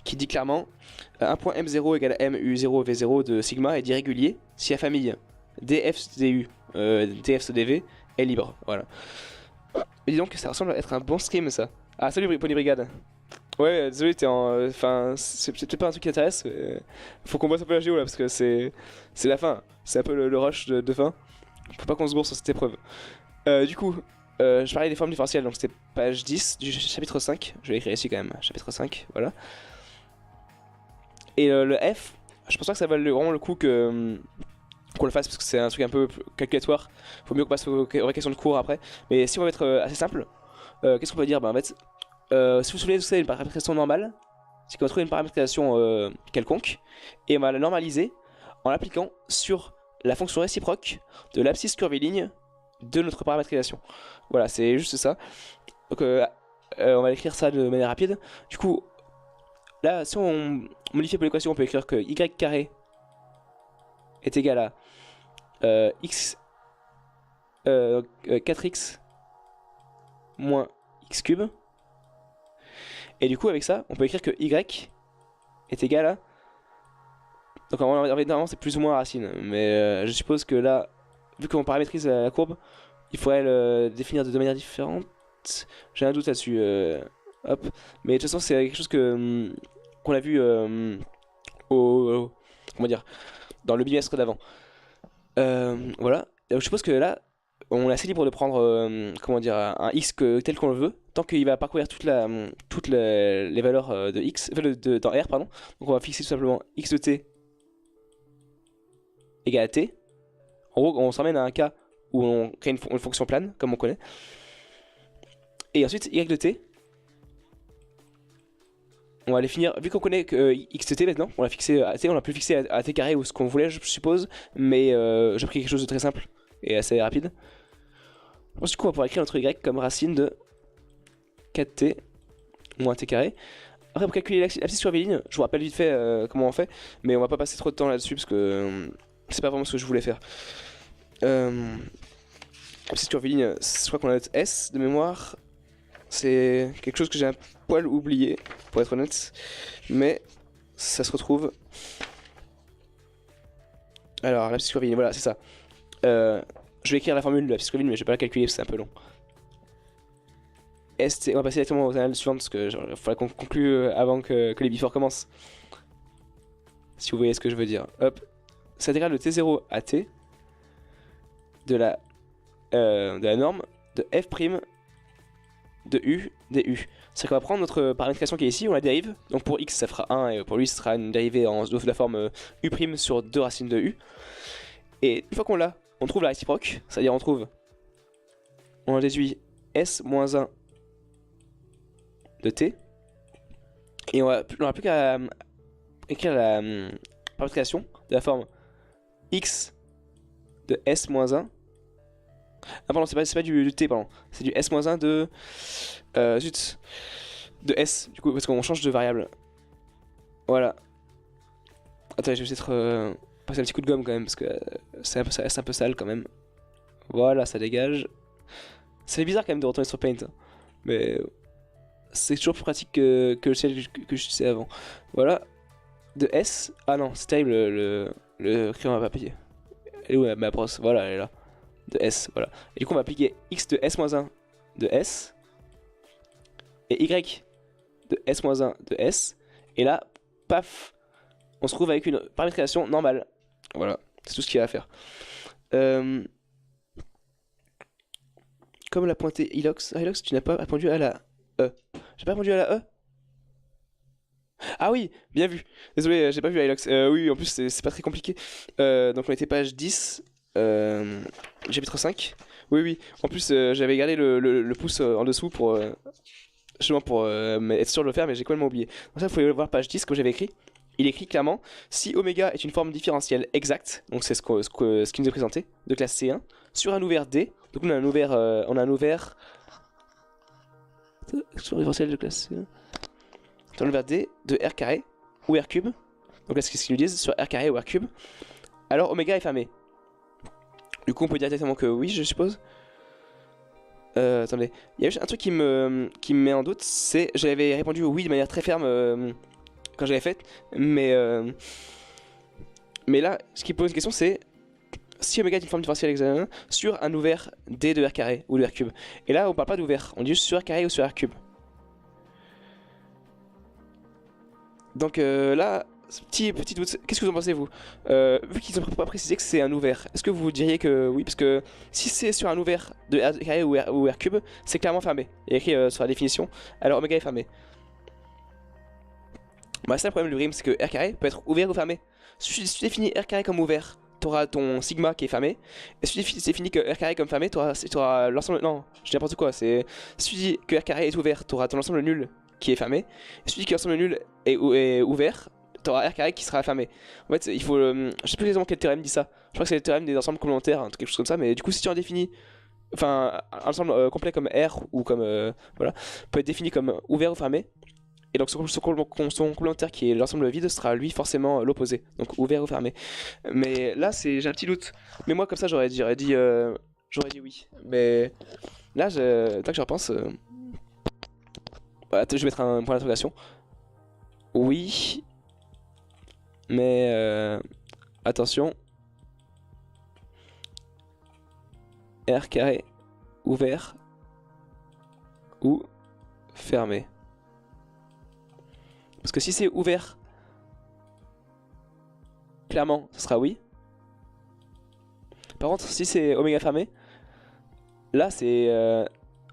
Qui dit clairement 1 point M0 égale MU0 V0 de sigma est irrégulier si la famille DFDU, DFCDV est libre. Voilà. Et dis donc que ça ressemble à être un bon scream ça. Ah salut Pony Brigade. Ouais, désolé, t'es en. Enfin, c'est peut-être pas un truc qui t'intéresse. Faut qu'on bosse un peu la géo là parce que c'est la fin. C'est un peu le rush de fin. Faut pas qu'on se gourre sur cette épreuve. Du coup, je parlais des formes différentielles, donc c'était page 10 du chapitre 5. Je vais l'écrire ici quand même, chapitre 5, voilà. Et le F, je pense pas que ça vaut vraiment le coup qu'on le fasse parce que c'est un truc un peu calculatoire. Faut mieux qu'on passe aux questions de cours après. Mais si on va être assez simple, qu'est-ce qu'on peut dire? Bah en fait, si vous vous souvenez, vous savez une paramétrisation normale, c'est qu'on va trouver une paramétrisation quelconque et on va la normaliser en l'appliquant sur la fonction réciproque de l'abscisse curviligne de notre paramétrisation. Voilà, c'est juste ça. Donc on va écrire ça de manière rapide. Du coup, là, si on modifie pour l'équation, on peut écrire que y carré est égal à x 4x moins x cube. Et du coup, avec ça, on peut écrire que y est égal à... Donc normalement, c'est plus ou moins racine. Mais je suppose que là, vu qu'on paramétrise la courbe, il faudrait le définir de deux manières différentes. J'ai un doute là-dessus. Hop. Mais de toute façon, c'est quelque chose qu'on a vu comment dire, dans le bimestre d'avant. Voilà. Je suppose que là, on est assez libre de prendre comment dire, un x tel qu'on le veut, tant qu'il va parcourir toutes les valeurs de x, dans R, pardon. Donc on va fixer tout simplement x de t égale à t. En gros, on s'emmène à un cas où on crée une fonction plane, comme on connaît. Et ensuite, y de t, on va les finir, vu qu'on connaît que x de t maintenant, on l'a fixé à t, on l'a pu fixer à t carré ou ce qu'on voulait, je suppose, mais j'ai pris quelque chose de très simple et assez rapide. Ensuite, du coup, on va pouvoir écrire notre y comme racine de 4t moins t carré. Après, pour calculer l'abscisse curviligne, je vous rappelle vite fait comment on fait, mais on va pas passer trop de temps là-dessus parce que c'est pas vraiment ce que je voulais faire. L'abscisse curviligne, je crois qu'on a notre S de mémoire. C'est quelque chose que j'ai un poil oublié, pour être honnête, mais ça se retrouve. Alors, l'abscisse curviligne, voilà, c'est ça. Je vais écrire la formule de l'abscisse curviligne, mais je vais pas la calculer parce que c'est un peu long. On va passer directement aux analyses suivantes parce que il faudra qu'on conclue avant que les before commencent. Si vous voyez ce que je veux dire. Hop. C'est intégral de t0 à t de la norme de f' de u du. C'est qu'on va prendre notre paramétrisation qui est ici, on la dérive. Donc pour x ça fera 1 et pour lui ce sera une dérivée de la forme u' sur 2 racines de u. Et une fois qu'on l'a, on trouve la réciproque, c'est-à-dire on déduit s moins 1 de t. Et on n'a plus qu'à écrire la paramétrisation de la forme x de s moins 1. Ah pardon, c'est pas du t, pardon. C'est du s-1 de... zut. De s, du coup, parce qu'on change de variable. Voilà. Attends, je vais peut-être passer un petit coup de gomme quand même, parce que c'est un peu sale quand même. Voilà, ça dégage. C'est bizarre quand même de retourner sur Paint. Hein. Mais c'est toujours plus pratique que le ciel que je sais avant. Voilà. De s... Ah non, c'est terrible le crayon à papier. Elle est où ma brosse? Voilà, elle est là. De S, voilà. Et du coup, on va appliquer x de s-1 de S et y de s-1 de S. Et là, paf, on se trouve avec une paramétrisation normale. Voilà, c'est tout ce qu'il y a à faire. Comme l'a pointé Ilox. Ah, Ilox, tu n'as pas répondu à la E. J'ai pas répondu à la E? Ah oui, bien vu. Désolé, j'ai pas vu Ilox. Oui, en plus, c'est pas très compliqué. Donc, on était page 10, chapitre 5. Oui, oui. En plus, j'avais gardé le pouce en dessous pour, justement pour être sûr de le faire, mais j'ai complètement oublié. Donc, ça, vous pouvez voir page 10, comme j'avais écrit. Il écrit clairement si oméga est une forme différentielle exacte, donc c'est ce qui nous est présenté, de classe C1, sur un ouvert D. Donc, on a un ouvert. Sur un différentiel de classe C1. Sur un ouvert D de R carré ou R cube. Donc là, c'est ce qu'ils nous disent sur R carré ou R cube. Alors oméga est fermé. Du coup, on peut dire directement que oui, je suppose. Attendez, il y a juste un truc qui me met en doute, c'est j'avais répondu oui de manière très ferme quand j'avais fait, mais là, ce qui pose une question, c'est si oméga est une forme différentielle hexagonale sur un ouvert D de R carré ou de R cube. Et là, on parle pas d'ouvert, on dit juste sur R carré ou sur R cube. Donc là, petit doute, qu'est-ce que vous en pensez vous? Vu qu'ils ont pas précisé que c'est un ouvert, est-ce que vous diriez que oui? Parce que si c'est sur un ouvert de R carré ou R cube, c'est clairement fermé. Il y a écrit sur la définition, alors oméga est fermé. Bah c'est le problème du rime, c'est que R carré peut être ouvert ou fermé. Si tu définis R carré comme ouvert, t'auras ton sigma qui est fermé. Et si tu définis que R carré comme fermé, t'auras l'ensemble... Non, je dis n'importe quoi, c'est... Si tu dis que R carré est ouvert, t'auras ton ensemble nul qui est fermé. Et si tu dis que l'ensemble nul est ouvert, t'auras R carré qui sera fermé. En fait, il faut... je sais plus exactement quel théorème dit ça. Je crois que c'est le théorème des ensembles complémentaires, quelque chose comme ça. Mais du coup, si tu en définis... Enfin, un ensemble complet comme R ou comme... voilà, peut être défini comme ouvert ou fermé. Et donc son complémentaire qui est l'ensemble vide sera lui forcément l'opposé, donc ouvert ou fermé. Mais là j'ai un petit doute. Mais moi comme ça j'aurais dit oui. Mais là tant que je repense, ouais, je vais mettre un point d'interrogation. Oui, mais attention, R carré ouvert ou fermé. Parce que si c'est ouvert, clairement, ce sera oui. Par contre, si c'est oméga fermé, là c'est...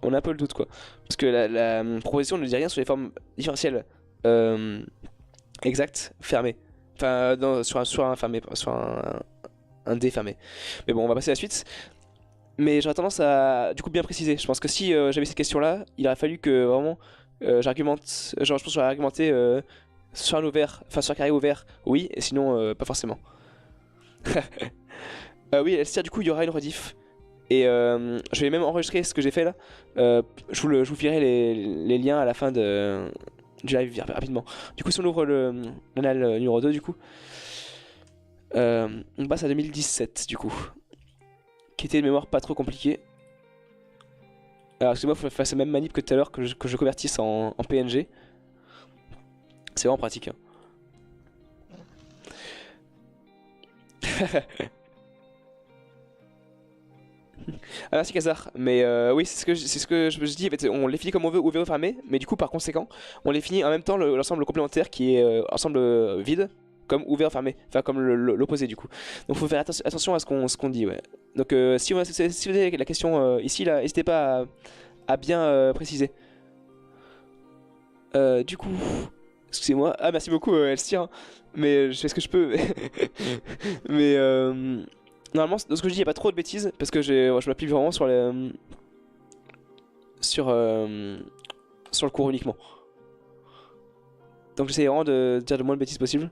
on a un peu le doute quoi. Parce que la proposition ne dit rien sur les formes différentielles exactes fermées. Enfin, sur un fermé, sur un D fermé. Mais bon, on va passer à la suite. Mais j'aurais tendance à du coup bien préciser. Je pense que si j'avais cette question là, il aurait fallu que vraiment j'argumente. Genre, je pense que j'aurais argumenté sur un ouvert, enfin sur un carré ouvert, oui, et sinon pas forcément. Oui, Elstir, du coup, il y aura une rediff. Et je vais même enregistrer ce que j'ai fait là. Je vous filerai les liens à la fin du live rapidement. Du coup, si on ouvre l'anal numéro 2, du coup, on passe à 2017, du coup. Qui était de mémoire pas trop compliqué. Alors, excusez-moi, il faut faire la même manip que tout à l'heure, que je convertisse en PNG. C'est vraiment pratique. Hein. Ah merci Kazar, mais oui c'est ce que je dis, en fait, on les finit comme on veut ouvert ou fermé, mais du coup par conséquent on les finit en même temps l'ensemble complémentaire qui est ensemble vide comme ouvert ou fermé, enfin comme l'opposé du coup. Donc faut faire attention à ce qu'on dit ouais. Donc si vous avez la question ici là, n'hésitez pas à bien préciser. Du coup, excusez-moi, ah merci beaucoup Elstir, hein. Mais je fais ce que je peux. Mais normalement, dans ce que je dis, il n'y a pas trop de bêtises parce que je m'appuie vraiment sur, sur le cours uniquement. Donc j'essaie vraiment de dire le moins de bêtises possible.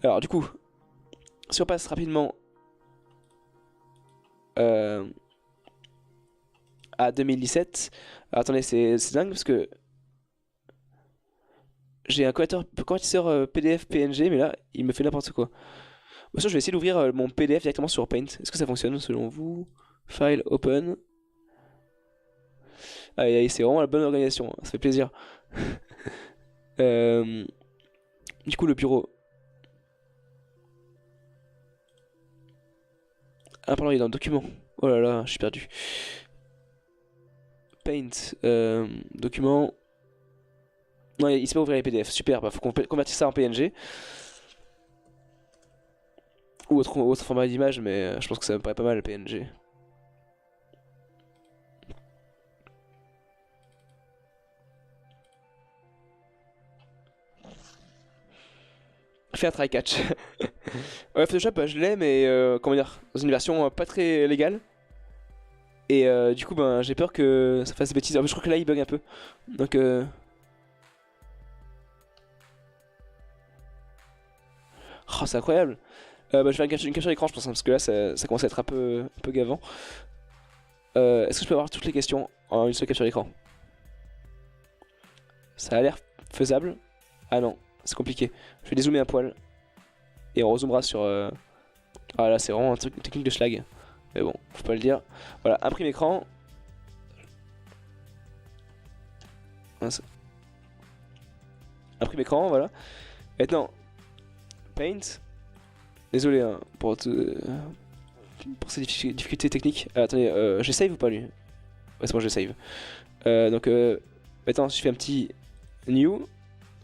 Alors du coup, si on passe rapidement à 2017. Alors, attendez, c'est dingue parce que j'ai un convertisseur PDF PNG, mais là, il me fait n'importe quoi. Bon, sûr, je vais essayer d'ouvrir mon PDF directement sur Paint. Est-ce que ça fonctionne selon vous? File, open. Aïe aïe, c'est vraiment la bonne organisation, hein, ça fait plaisir. Euh, du coup, le bureau. Ah, pardon, il est dans le document. Oh là là, je suis perdu. Paint, document. Non, il sait pas ouvrir les PDF. Super, bah faut convertir ça en PNG. Ou autre format d'image, mais je pense que ça me paraît pas mal le PNG. Faire un try-catch. Ouais, Photoshop, je l'ai, mais comment dire, dans une version pas très légale. Et du coup, ben, j'ai peur que ça fasse des bêtises. Je crois que là, il bug un peu. Donc, oh, c'est incroyable. Bah, je vais faire une capture d'écran, je pense, hein, parce que là, ça commence à être un peu gavant. Est-ce que je peux avoir toutes les questions en une seule capture d'écran? Ça a l'air faisable. Ah non, c'est compliqué. Je vais dézoomer un poil. Et on rezoomera sur... Ah là, c'est vraiment un truc, une technique de schlag. Mais bon, faut pas le dire. Voilà, imprime écran. Mince. Imprime écran, voilà. Maintenant, Paint. Désolé hein, pour ces difficultés techniques. Attendez, je save ou pas lui? Ouais, c'est bon, je save. Donc, maintenant, je fais un petit New.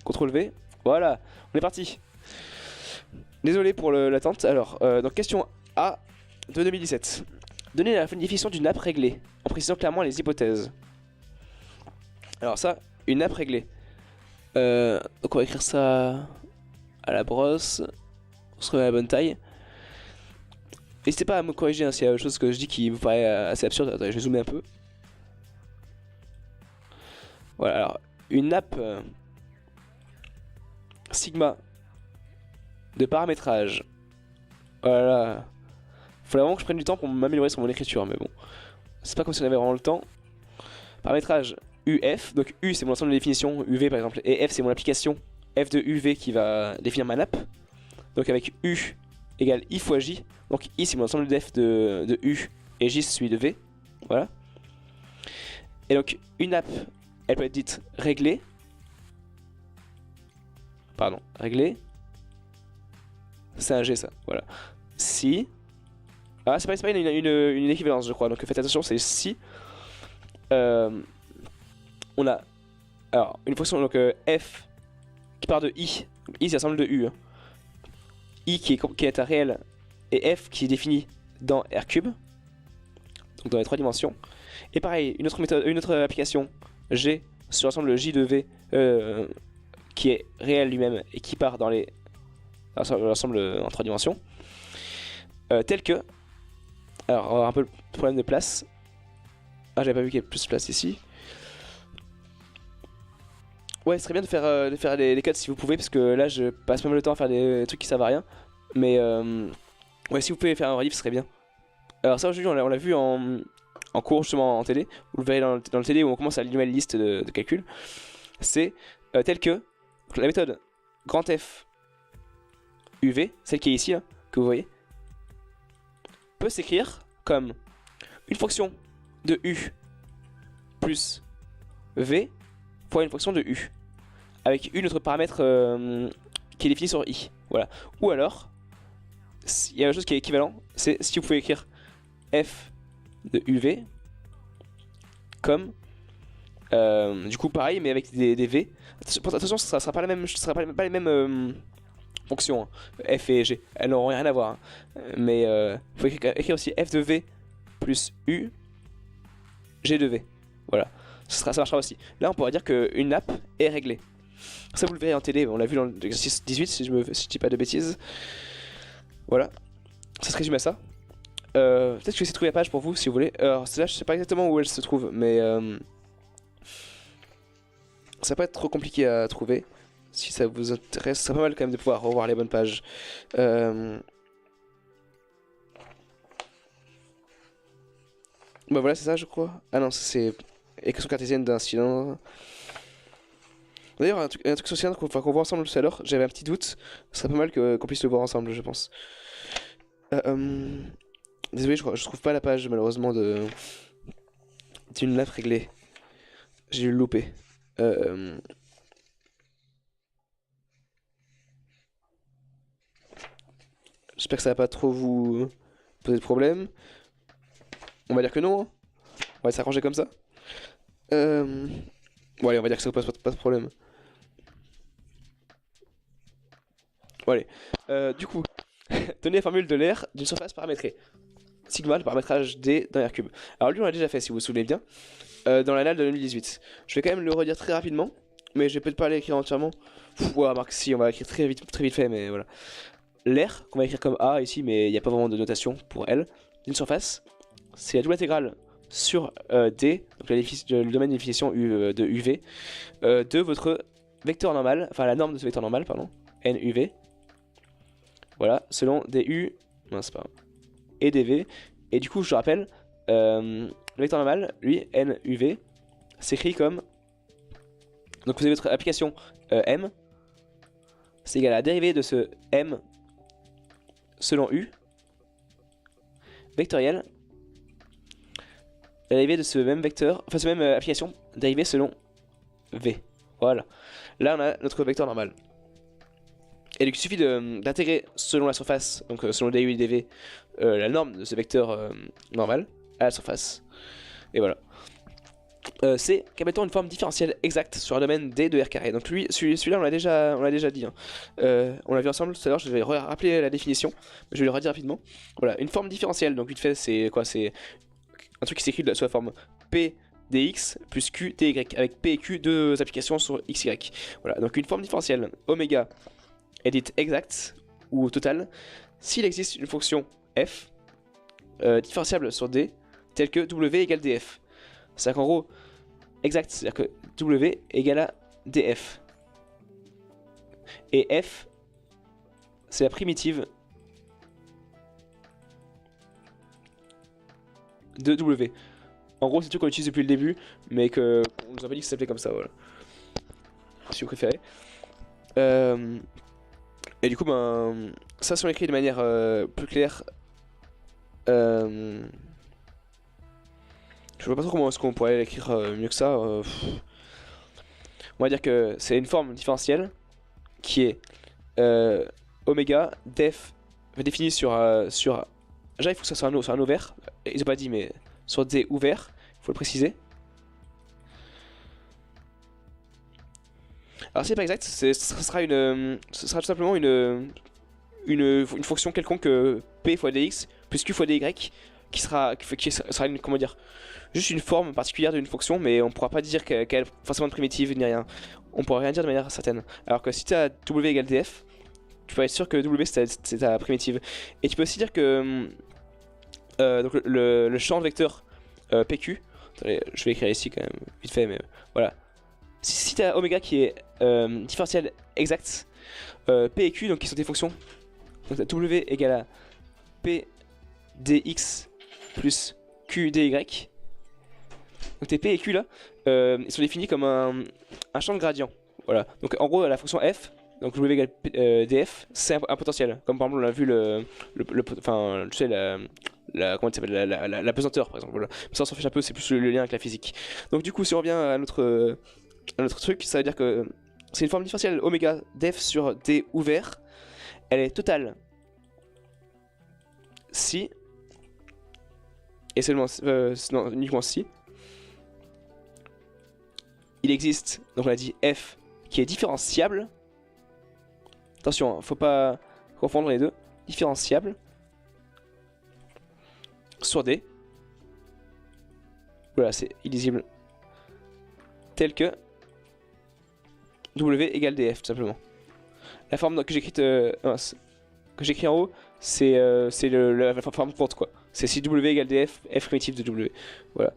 CTRL V. Voilà, on est parti. Désolé pour l'attente. Alors, donc question A de 2017. Donnez la définition d'une nappe réglée, en précisant clairement les hypothèses. Alors ça, une nappe réglée. Donc on va écrire ça à la brosse. On se remet à la bonne taille. N'hésitez pas à me corriger hein, s'il y a des choses que je dis qui vous paraît assez absurde. Attendez, je vais zoomer un peu. Voilà, alors, une nappe sigma de paramétrage. Voilà. Faudrait vraiment que je prenne du temps pour m'améliorer sur mon écriture, mais bon. C'est pas comme si on avait vraiment le temps. Paramétrage UF, donc U c'est mon ensemble de définitions, UV par exemple, et F c'est mon application F de UV qui va définir ma nappe. Donc avec U égale I fois J, donc I c'est mon ensemble de F de U, et J c'est celui de V. Voilà. Et donc une nappe, elle peut être dite réglée. Pardon, réglée. C'est un G ça, voilà. Si. Ah, c'est pas une équivalence, je crois. Donc faites attention, c'est si. On a. Alors, une fonction, donc f qui part de i. Donc, i, c'est l'ensemble de u. Hein. I qui est un réel. Et f qui est défini dans R3. Donc dans les 3 dimensions. Et pareil, une autre méthode, une autre application G sur l'ensemble de J de V qui est réel lui-même et qui part dans l'ensemble en 3 dimensions. Tel que. Alors, on va avoir un peu le problème de place. Ah, j'avais pas vu qu'il y avait plus de place ici. Ouais, ce serait bien de faire les codes si vous pouvez, parce que là je passe pas mal de temps à faire des trucs qui servent à rien. Mais ouais, si vous pouvez faire un relief, ce serait bien. Alors, ça aujourd'hui, on l'a vu en cours justement en télé. Vous le verrez dans le télé où on commence à allumer la liste de calcul. C'est tel que la méthode grand F UV, celle qui est ici, hein, que vous voyez, peut s'écrire comme une fonction de U plus V fois une fonction de U avec une autre paramètre qui est défini sur I. Voilà. Ou alors, il y a une chose qui est équivalent, c'est si vous pouvez écrire F de UV comme du coup pareil mais avec des V. Attention, ça sera pas la même, ce sera pas les mêmes fonctions hein. F et G, elles n'auront rien à voir. Hein. Mais il faut écrire aussi F de V plus U G de V. Voilà. Ça marchera aussi. Là, on pourrait dire qu'une nappe est réglée. Ça, vous le verrez en télé. On l'a vu dans l'exercice 18, si je dis pas de bêtises. Voilà. Ça se résume à ça. Peut-être que je vais essayer de trouver la page pour vous, si vous voulez. Alors, là, je sais pas exactement où elle se trouve, mais ça va pas être trop compliqué à trouver. Si ça vous intéresse, c'est pas mal quand même de pouvoir revoir les bonnes pages. Bah voilà, c'est ça, je crois. Ah non, c'est équation cartésienne d'un cylindre. D'ailleurs, un truc sur le cylindre qu'on voit ensemble tout à l'heure, j'avais un petit doute. Ce serait pas mal qu'on puisse le voir ensemble, je pense. Désolé, je trouve pas la page, malheureusement, d'une nappe réglée. J'ai dû le louper. J'espère que ça va pas trop vous poser de problème. On va dire que non. Hein. On va s'arranger comme ça. Bon allez, on va dire que ça pose pas de problème. Bon allez. Du coup, tenez la formule de l'air d'une surface paramétrée. Sigma, le paramétrage D dans R3. Alors lui on l'a déjà fait si vous vous souvenez bien. Dans l'annale de 2018. Je vais quand même le redire très rapidement. Mais je vais peut-être pas l'écrire entièrement. Ouais, Marc, si, on va écrire très vite fait, mais voilà. L'air, qu'on va écrire comme A ici, mais il n'y a pas vraiment de notation pour L, d'une surface, c'est la double intégrale sur D, donc le domaine de définition de UV, de votre vecteur normal, enfin la norme de ce vecteur normal, pardon, NUV, voilà, selon DU, mince pas, et DV, et du coup je rappelle, le vecteur normal, lui, NUV, s'écrit comme, donc vous avez votre application M, c'est égal à la dérivée de ce M selon U, vectoriel, la dérivée de ce même vecteur, enfin ce même application, dérivée selon V. Voilà. Là on a notre vecteur normal. Et donc il suffit d'intégrer selon la surface, donc selon DU et DV, la norme de ce vecteur normal à la surface. Et voilà. C'est mettons une forme différentielle exacte sur un domaine D de R carré. Donc celui-là on l'a déjà dit. Hein. On l'a vu ensemble tout à l'heure, je vais rappeler la définition, mais je vais le redire rapidement. Voilà, une forme différentielle, donc vite fait c'est quoi? C'est un truc qui s'écrit sous la forme P dx plus Q dy, avec P et Q deux applications sur x, y. Voilà, donc une forme différentielle oméga est dite exacte ou totale s'il existe une fonction f différenciable sur D telle que W égale df. C'est-à-dire qu'en gros, exact, c'est-à-dire que W égale à df. Et f, c'est la primitive de W. En gros, c'est un truc qu'on utilise depuis le début, mais qu'on nous a pas dit que ça s'appelait comme ça, voilà. Si vous préférez. Et du coup, ben, ça, si on l'écrit de manière plus claire, je vois pas trop comment est-ce qu'on pourrait l'écrire mieux que ça. On va dire que c'est une forme différentielle qui est oméga def définie sur déjà il faut que ça soit un ouvert. Ils ont pas dit, mais sur D ouvert, il faut le préciser. Alors c'est pas exact, ce sera tout simplement une fonction quelconque P fois dx plus Q fois dy qui sera une, comment dire, juste une forme particulière d'une fonction, mais on pourra pas dire qu'elle est forcément primitive ni rien. On pourra rien dire de manière certaine. Alors que si tu as W égale df, tu peux être sûr que W c'est ta primitive. Et tu peux aussi dire que donc le champ vecteur PQ, attendez, je vais écrire ici quand même vite fait, mais voilà. Si tu as oméga qui est différentiel exact, P et Q donc qui sont des fonctions, donc tu as W égale à P dx plus Q dy. Donc tes P et Q là, ils sont définis comme un champ de gradient. Voilà. Donc en gros la fonction f, donc W égale df, c'est un potentiel. Comme par exemple on a vu enfin tu sais comment ça s'appelle, la pesanteur par exemple. Voilà. Mais ça on s'en fiche un peu, c'est plus le lien avec la physique. Donc du coup si on revient à notre truc, ça veut dire que c'est une forme différentielle oméga def sur D ouvert. Elle est totale si, et seulement non, uniquement si il existe, donc on a dit f qui est différenciable. Attention, hein, faut pas confondre les deux. Différenciable sur D. Voilà, c'est illisible. Tel que W égale df, tout simplement. La forme que j'écris en haut, c'est la forme courte, quoi. C'est si W égale df, f primitive de W. Voilà.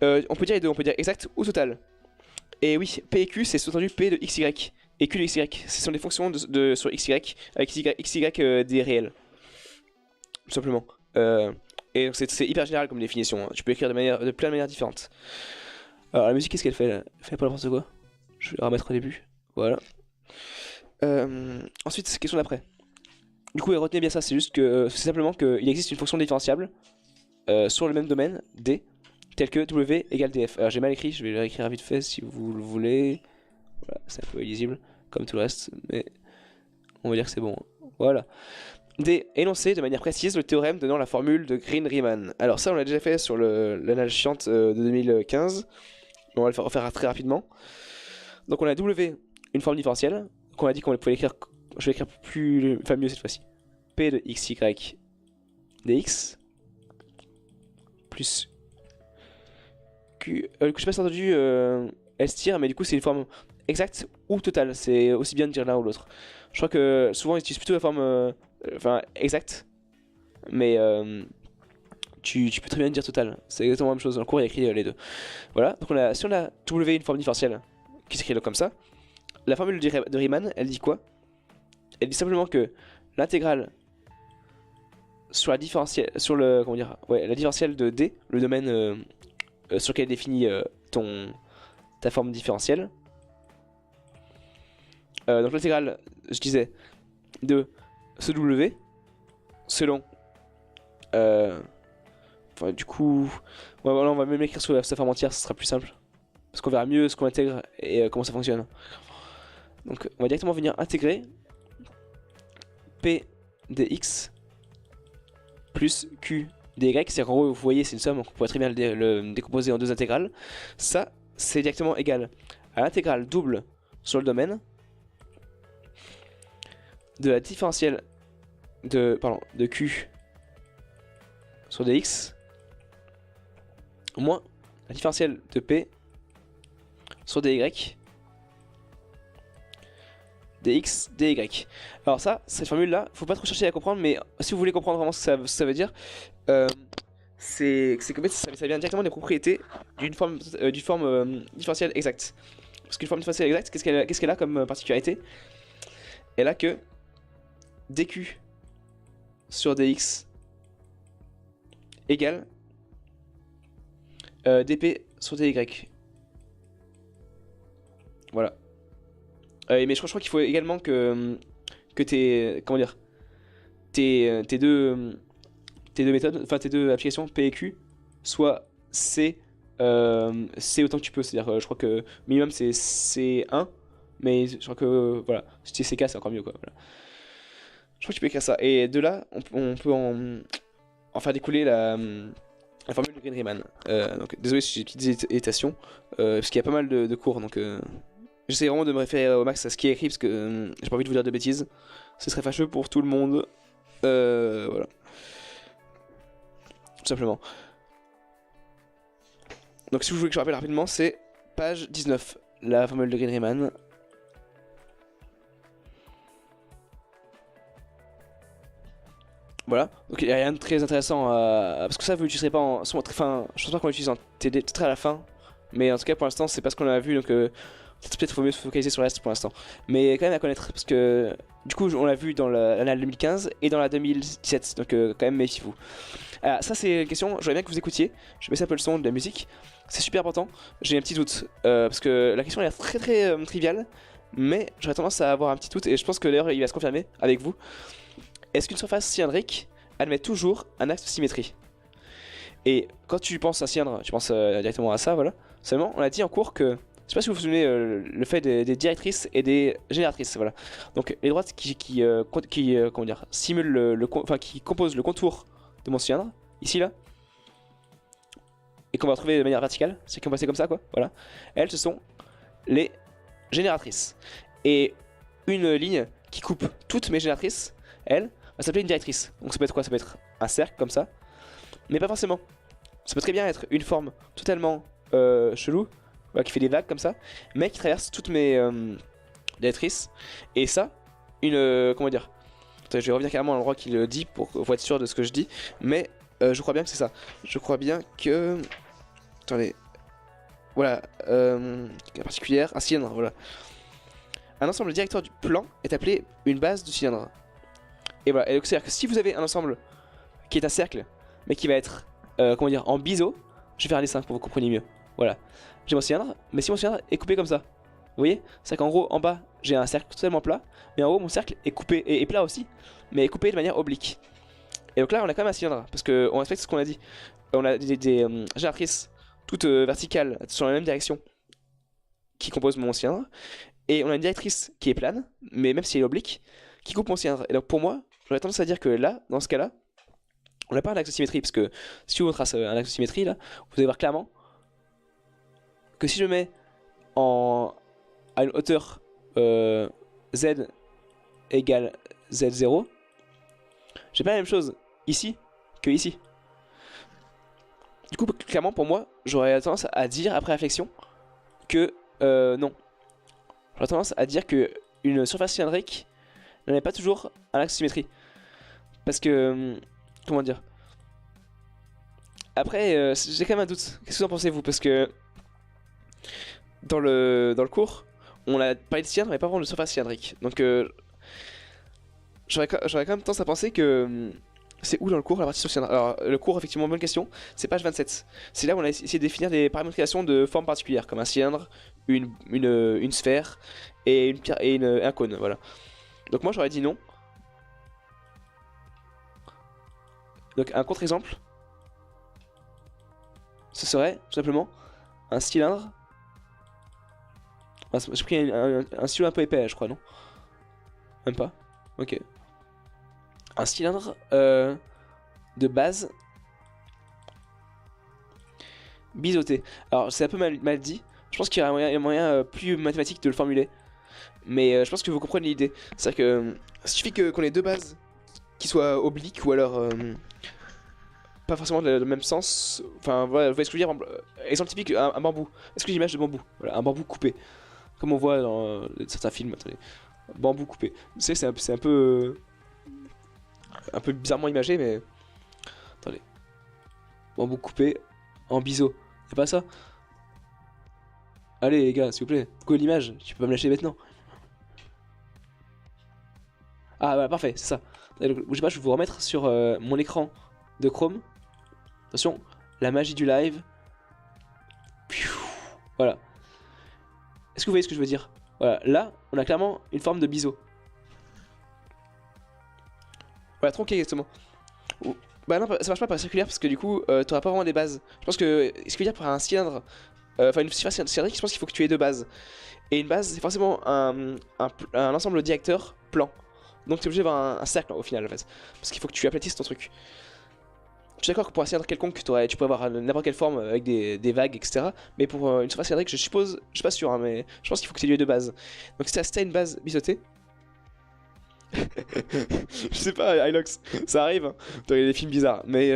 On peut dire les deux, on peut dire exact ou total. Et oui, P et Q, c'est sous-entendu P de XY. Et Q de XY, ce sont des fonctions sur XY, avec XY des réels. Tout simplement. Et c'est hyper général comme définition, hein. Tu peux écrire de plein de manières différentes. Alors la musique, qu'est-ce qu'elle fait là? Elle fait pas n'importe quoi. Je vais la remettre au début. Voilà. Ensuite, question d'après. Du coup, retenez bien ça, c'est juste que c'est simplement qu'il existe une fonction différenciable sur le même domaine, D, tel que W égale df. Alors j'ai mal écrit, je vais le réécrire vite fait si vous le voulez. Voilà, c'est un peu illisible, comme tout le reste, mais on va dire que c'est bon. Voilà. D, énoncer de manière précise le théorème donnant la formule de Green-Riemann. Alors ça, on l'a déjà fait sur l'analyse chiante de 2015. On va le refaire très rapidement. Donc on a W, une forme différentielle, qu'on a dit qu'on pouvait écrire, je vais écrire mieux cette fois-ci. P de xy dx plus Q. Du coup, je sais pas si t'as entendu S-tir, mais du coup, c'est une forme exact ou total. C'est aussi bien de dire l'un ou l'autre. Je crois que souvent ils utilisent plutôt la forme exacte, mais tu peux très bien dire total. C'est exactement la même chose. Dans le cours, il y a écrit les deux. Voilà. Donc si on a W une forme différentielle qui s'écrit comme ça, la formule de Riemann, elle dit quoi? Elle dit simplement que l'intégrale sur la différentielle, sur le comment dire, ouais, la différentielle de D, le domaine sur lequel est définie ta forme différentielle. Donc l'intégrale, je disais, de ce W selon. Du coup, voilà, on va même l'écrire sous sa forme entière, ce sera plus simple. Parce qu'on verra mieux ce qu'on intègre et comment ça fonctionne. Donc on va directement venir intégrer P dx plus Q dy. C'est-à-dire qu'en gros, vous voyez, c'est une somme, donc on pourrait très bien le décomposer en deux intégrales. Ça, c'est directement égal à l'intégrale double sur le domaine de la différentielle de Q sur dx moins la différentielle de P sur dy dx, dy. Alors ça, cette formule-là, faut pas trop chercher à comprendre, mais si vous voulez comprendre vraiment ce que ça veut dire, c'est que ça vient directement des propriétés d'une forme, différentielle exacte. Parce qu'une forme différentielle exacte, qu'est-ce qu'elle a comme particularité? Elle a que dq sur dx égale dp sur dy. Voilà. Mais je crois qu'il faut également que tes comment dire tes deux méthodes, enfin tes deux applications P et Q soient C autant que tu peux. C'est-à-dire je crois que minimum c'est C1, mais je crois que voilà, si c'est CK c'est encore mieux quoi. Voilà. Je crois que tu peux écrire ça. Et de là on peut en faire découler la formule de Green-Riemann. Donc désolé si j'ai des petites hésitations, parce qu'il y a pas mal de cours, donc j'essaie vraiment de me référer au max à ce qui est écrit, parce que j'ai pas envie de vous dire de bêtises. Ce serait fâcheux pour tout le monde. Voilà. Tout simplement. Donc si vous voulez que je rappelle rapidement, c'est page 19, la formule de Green-Riemann. Voilà, donc il n'y a rien de très intéressant parce que ça vous l'utiliserez pas en. Enfin, je pense pas qu'on l'utilise en TD, peut-être à la fin. Mais en tout cas pour l'instant c'est pas ce qu'on a vu, donc peut-être faut mieux se focaliser sur le reste pour l'instant. Mais quand même à connaître, parce que du coup on l'a vu dans l'année 2015 et dans la 2017, donc quand même méfiez-vous. Alors ça c'est une question, j'aimerais bien que vous écoutiez, je mets un peu le son de la musique, c'est super important. J'ai un petit doute, parce que la question a l'air très triviale, mais j'aurais tendance à avoir un petit doute, et je pense que d'ailleurs il va se confirmer avec vous. Est-ce qu'une surface cylindrique admet toujours un axe de symétrie? Et quand tu penses à cylindre, tu penses directement à ça, voilà. Seulement, on a dit en cours que, je sais pas si vous vous souvenez, le fait des directrices et des génératrices, voilà. Donc les droites comment dire, simulent enfin qui composent le contour de mon cylindre, ici là, et qu'on va retrouver de manière verticale, c'est qu'on va passer comme ça, quoi, voilà. Elles, ce sont les génératrices. Et une ligne qui coupe toutes mes génératrices, elle, va s'appeler une directrice. Donc ça peut être quoi? Ça peut être un cercle comme ça, mais pas forcément. Ça peut très bien être une forme totalement chelou, voilà, qui fait des vagues comme ça, mais qui traverse toutes mes directrices. Et ça, comment dire, attends, je vais revenir carrément à l'endroit qu'il dit pour être sûr de ce que je dis, mais je crois bien que c'est ça. Je crois bien que, attendez, voilà, particulière, un cylindre, voilà. Un ensemble directeur du plan est appelé une base de cylindre. Et voilà, et donc c'est-à-dire que si vous avez un ensemble qui est un cercle, mais qui va être, comment dire, en biseau, je vais faire un dessin pour que vous compreniez mieux. Voilà, j'ai mon cylindre, mais si mon cylindre est coupé comme ça, vous voyez, c'est qu'en gros, en bas, j'ai un cercle totalement plat, mais en haut, mon cercle est coupé, et plat aussi, mais est coupé de manière oblique. Et donc là, on a quand même un cylindre, parce qu'on respecte ce qu'on a dit. On a des génératrices toutes verticales, sur la même direction, qui composent mon cylindre, et on a une directrice qui est plane, mais même si elle est oblique, qui coupe mon cylindre. Et donc pour moi, j'aurais tendance à dire que là, dans ce cas-là, on n'a pas un axe de symétrie, parce que si on trace un axe de symétrie, là, vous allez voir clairement que si je mets à une hauteur z égale z0, j'ai pas la même chose ici que ici. Du coup, clairement, pour moi, j'aurais tendance à dire, après réflexion, que non. j'aurais tendance à dire que une surface cylindrique n'en est pas toujours un axe de symétrie. Parce que, comment dire? Après, j'ai quand même un doute. Qu'est-ce que vous en pensez, vous? Parce que dans le cours, on a parlé de cylindre, mais pas vraiment de surface cylindrique. Donc, j'aurais quand même tendance à penser que c'est où dans le cours la partie sur cylindre? Alors, le cours, effectivement, bonne question. C'est page 27. C'est là où on a essayé de définir des paramétrisations de formes particulières, comme un cylindre, une sphère et une pierre et un cône. Voilà. Donc, moi, j'aurais dit non. Donc, un contre-exemple, ce serait tout simplement un cylindre. Ah, j'ai pris un stylo un peu épais, je crois, non? Même pas? Ok. Un cylindre de base biseauté. Alors, c'est un peu mal dit. Je pense qu'il y a un moyen plus mathématique de le formuler. Mais je pense que vous comprenez l'idée. C'est-à-dire que il suffit qu'on ait deux bases qui soient obliques ou alors pas forcément dans le même sens. Enfin, voilà, vous voyez ce que je veux dire. Exemple typique, un bambou. Est-ce que j'ai l'image de bambou? Voilà, un bambou coupé. Comme on voit dans certains films. Attendez. Bambou coupé. C'est un peu bizarrement imagé, mais attendez. Bambou coupé en biseau. Y'a pas ça? Allez les gars, s'il vous plaît. Pourquoi l'image? Tu peux pas me lâcher maintenant. Ah bah parfait, c'est ça. Attendez, bougez pas, je vais vous remettre sur mon écran de Chrome. Attention, la magie du live. Voilà. Est-ce que vous voyez ce que je veux dire? Voilà, là, on a clairement une forme de biseau. Voilà, tronqué exactement. Bah non, ça marche pas par circulaire parce que du coup, t'auras pas vraiment des bases. Je pense que, ce que je veux dire par un cylindre, enfin une surface cylindrique, je pense qu'il faut que tu aies deux bases. Et une base, c'est forcément un ensemble directeur plan. Donc t'es obligé d'avoir un cercle au final en fait. Parce qu'il faut que tu aplatisses ton truc. Je suis d'accord que pour un cylindre quelconque, tu peux avoir n'importe quelle forme avec des vagues, etc. Mais pour une surface cylindrique, je suppose, je suis pas sûr, hein, mais je pense qu'il faut que tu aies deux bases. Donc si t'as une base biseautée, je sais pas, Ilox, ça arrive, hein, dans les films bizarres, mais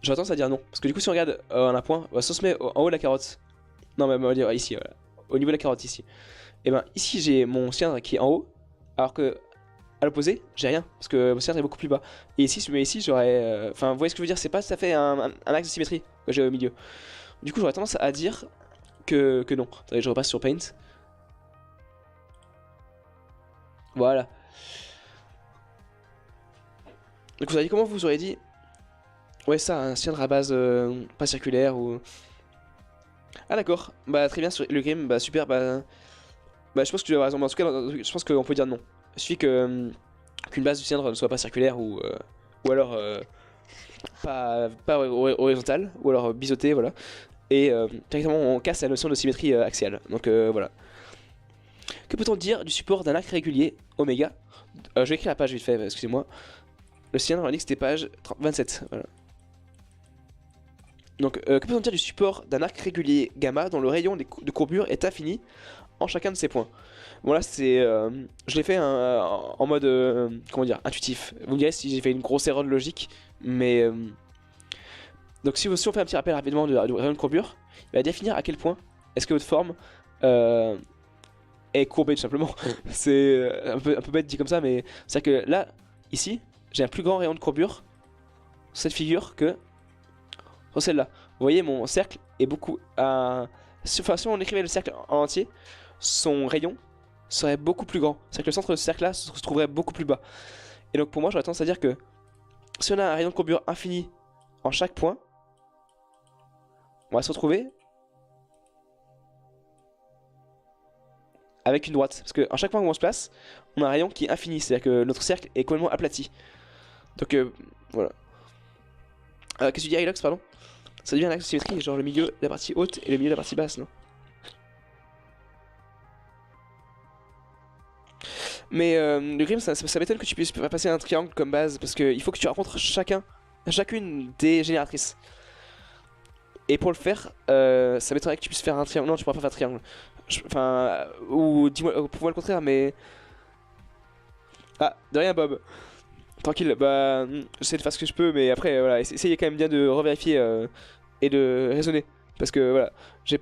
j'aurais tendance à dire non. Parce que du coup, si on regarde en un point, si on se met en haut de la carotte, non, mais on va dire ici, voilà, au niveau de la carotte, ici. Et ben ici, j'ai mon cylindre qui est en haut, alors que à l'opposé, j'ai rien, parce que mon cylindre est beaucoup plus bas. Et ici, si je mets ici, j'aurais. Enfin, vous voyez ce que je veux dire, c'est pas tout à fait un axe de symétrie que j'ai au milieu. Du coup, j'aurais tendance à dire que non. Attendez, je repasse sur Paint. Voilà. Donc vous avez dit comment vous auriez dit? Ouais ça, un cylindre à base pas circulaire ou... Ah d'accord, bah très bien sur le game, bah super, bah je pense que tu as raison, mais en tout cas je pense qu'on peut dire non. Il suffit que qu'une base du cylindre ne soit pas circulaire ou alors pas horizontale, ou alors biseautée, voilà. Et directement on casse la notion de symétrie axiale, donc voilà. Que peut-on dire du support d'un arc régulier, oméga? Je vais écrire la page vite fait, excusez-moi. Le cylindre indique que c'était page 27. Voilà. Donc, que peut-on dire du support d'un arc régulier gamma dont le rayon de courbure est infini en chacun de ses points? Bon là c'est, je l'ai fait en mode, comment dire, intuitif. Vous me direz si j'ai fait une grosse erreur de logique, mais donc si on fait un petit rappel rapidement du rayon de courbure, il va définir à quel point est-ce que votre forme est courbée tout simplement. C'est un peu bête dit comme ça, mais c'est à dire que là, ici, j'ai un plus grand rayon de courbure sur cette figure que sur celle-là. Vous voyez, mon cercle est beaucoup... Enfin, si on écrivait le cercle en entier, son rayon serait beaucoup plus grand. C'est-à-dire que le centre de ce cercle-là se trouverait beaucoup plus bas. Et donc pour moi, j'aurais tendance à dire que si on a un rayon de courbure infini en chaque point, on va se retrouver avec une droite. Parce qu'en chaque point où on se place, on a un rayon qui est infini. C'est-à-dire que notre cercle est complètement aplati. Donc voilà. Qu'est-ce que tu dis, Ilox, pardon? Ça devient un axe de symétrie, genre le milieu, la partie haute et le milieu, la partie basse, non? Mais le grim, ça m'étonne que tu puisses pas passer un triangle comme base, parce qu'il faut que tu rencontres chacune des génératrices. Et pour le faire, ça m'étonnerait que tu puisses faire un triangle. Non, tu pourras pas faire triangle. Enfin, ou dis-moi, pour moi le contraire, mais... Ah, de rien, Bob. Tranquille, bah, j'essaie de faire ce que je peux, mais après, voilà, essayez quand même bien de revérifier et de raisonner Parce que voilà, je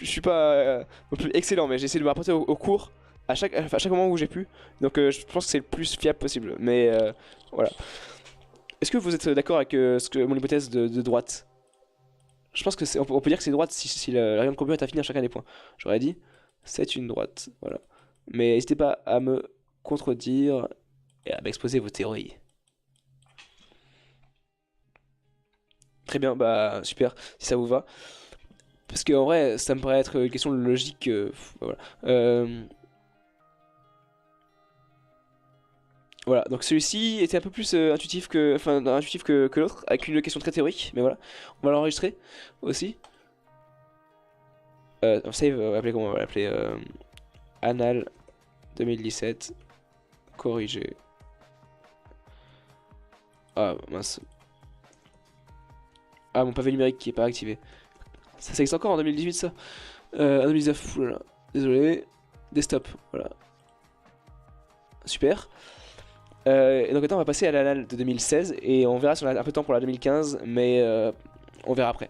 suis pas non plus excellent, mais j'ai essayé de me rapporter au cours à chaque moment où j'ai pu. Donc je pense que c'est le plus fiable possible. Mais voilà. Est-ce que vous êtes d'accord avec mon hypothèse de droite? Je pense que on peut dire que c'est droite si la règle de commun est affinée à chacun des points. J'aurais dit, c'est une droite. Voilà. Mais n'hésitez pas à me contredire et à m'exposer vos théories. Très bien, bah super, si ça vous va. Parce qu'en vrai, ça me paraît être une question de logique. Voilà. Euh, voilà, donc celui-ci était un peu plus intuitif que l'autre, avec une question très théorique, mais voilà. On va l'enregistrer aussi. Save, on va l'appeler comment on va l'appeler Anal 2017, corrigé. Ah mince. Ah, mon pavé numérique qui est pas activé. Ça existe encore en 2018 ça. En 2019, oulala, désolé. Desktop, voilà. Super. Et donc maintenant on va passer à l'anal de 2016 et on verra si on a un peu de temps pour la 2015, mais on verra après.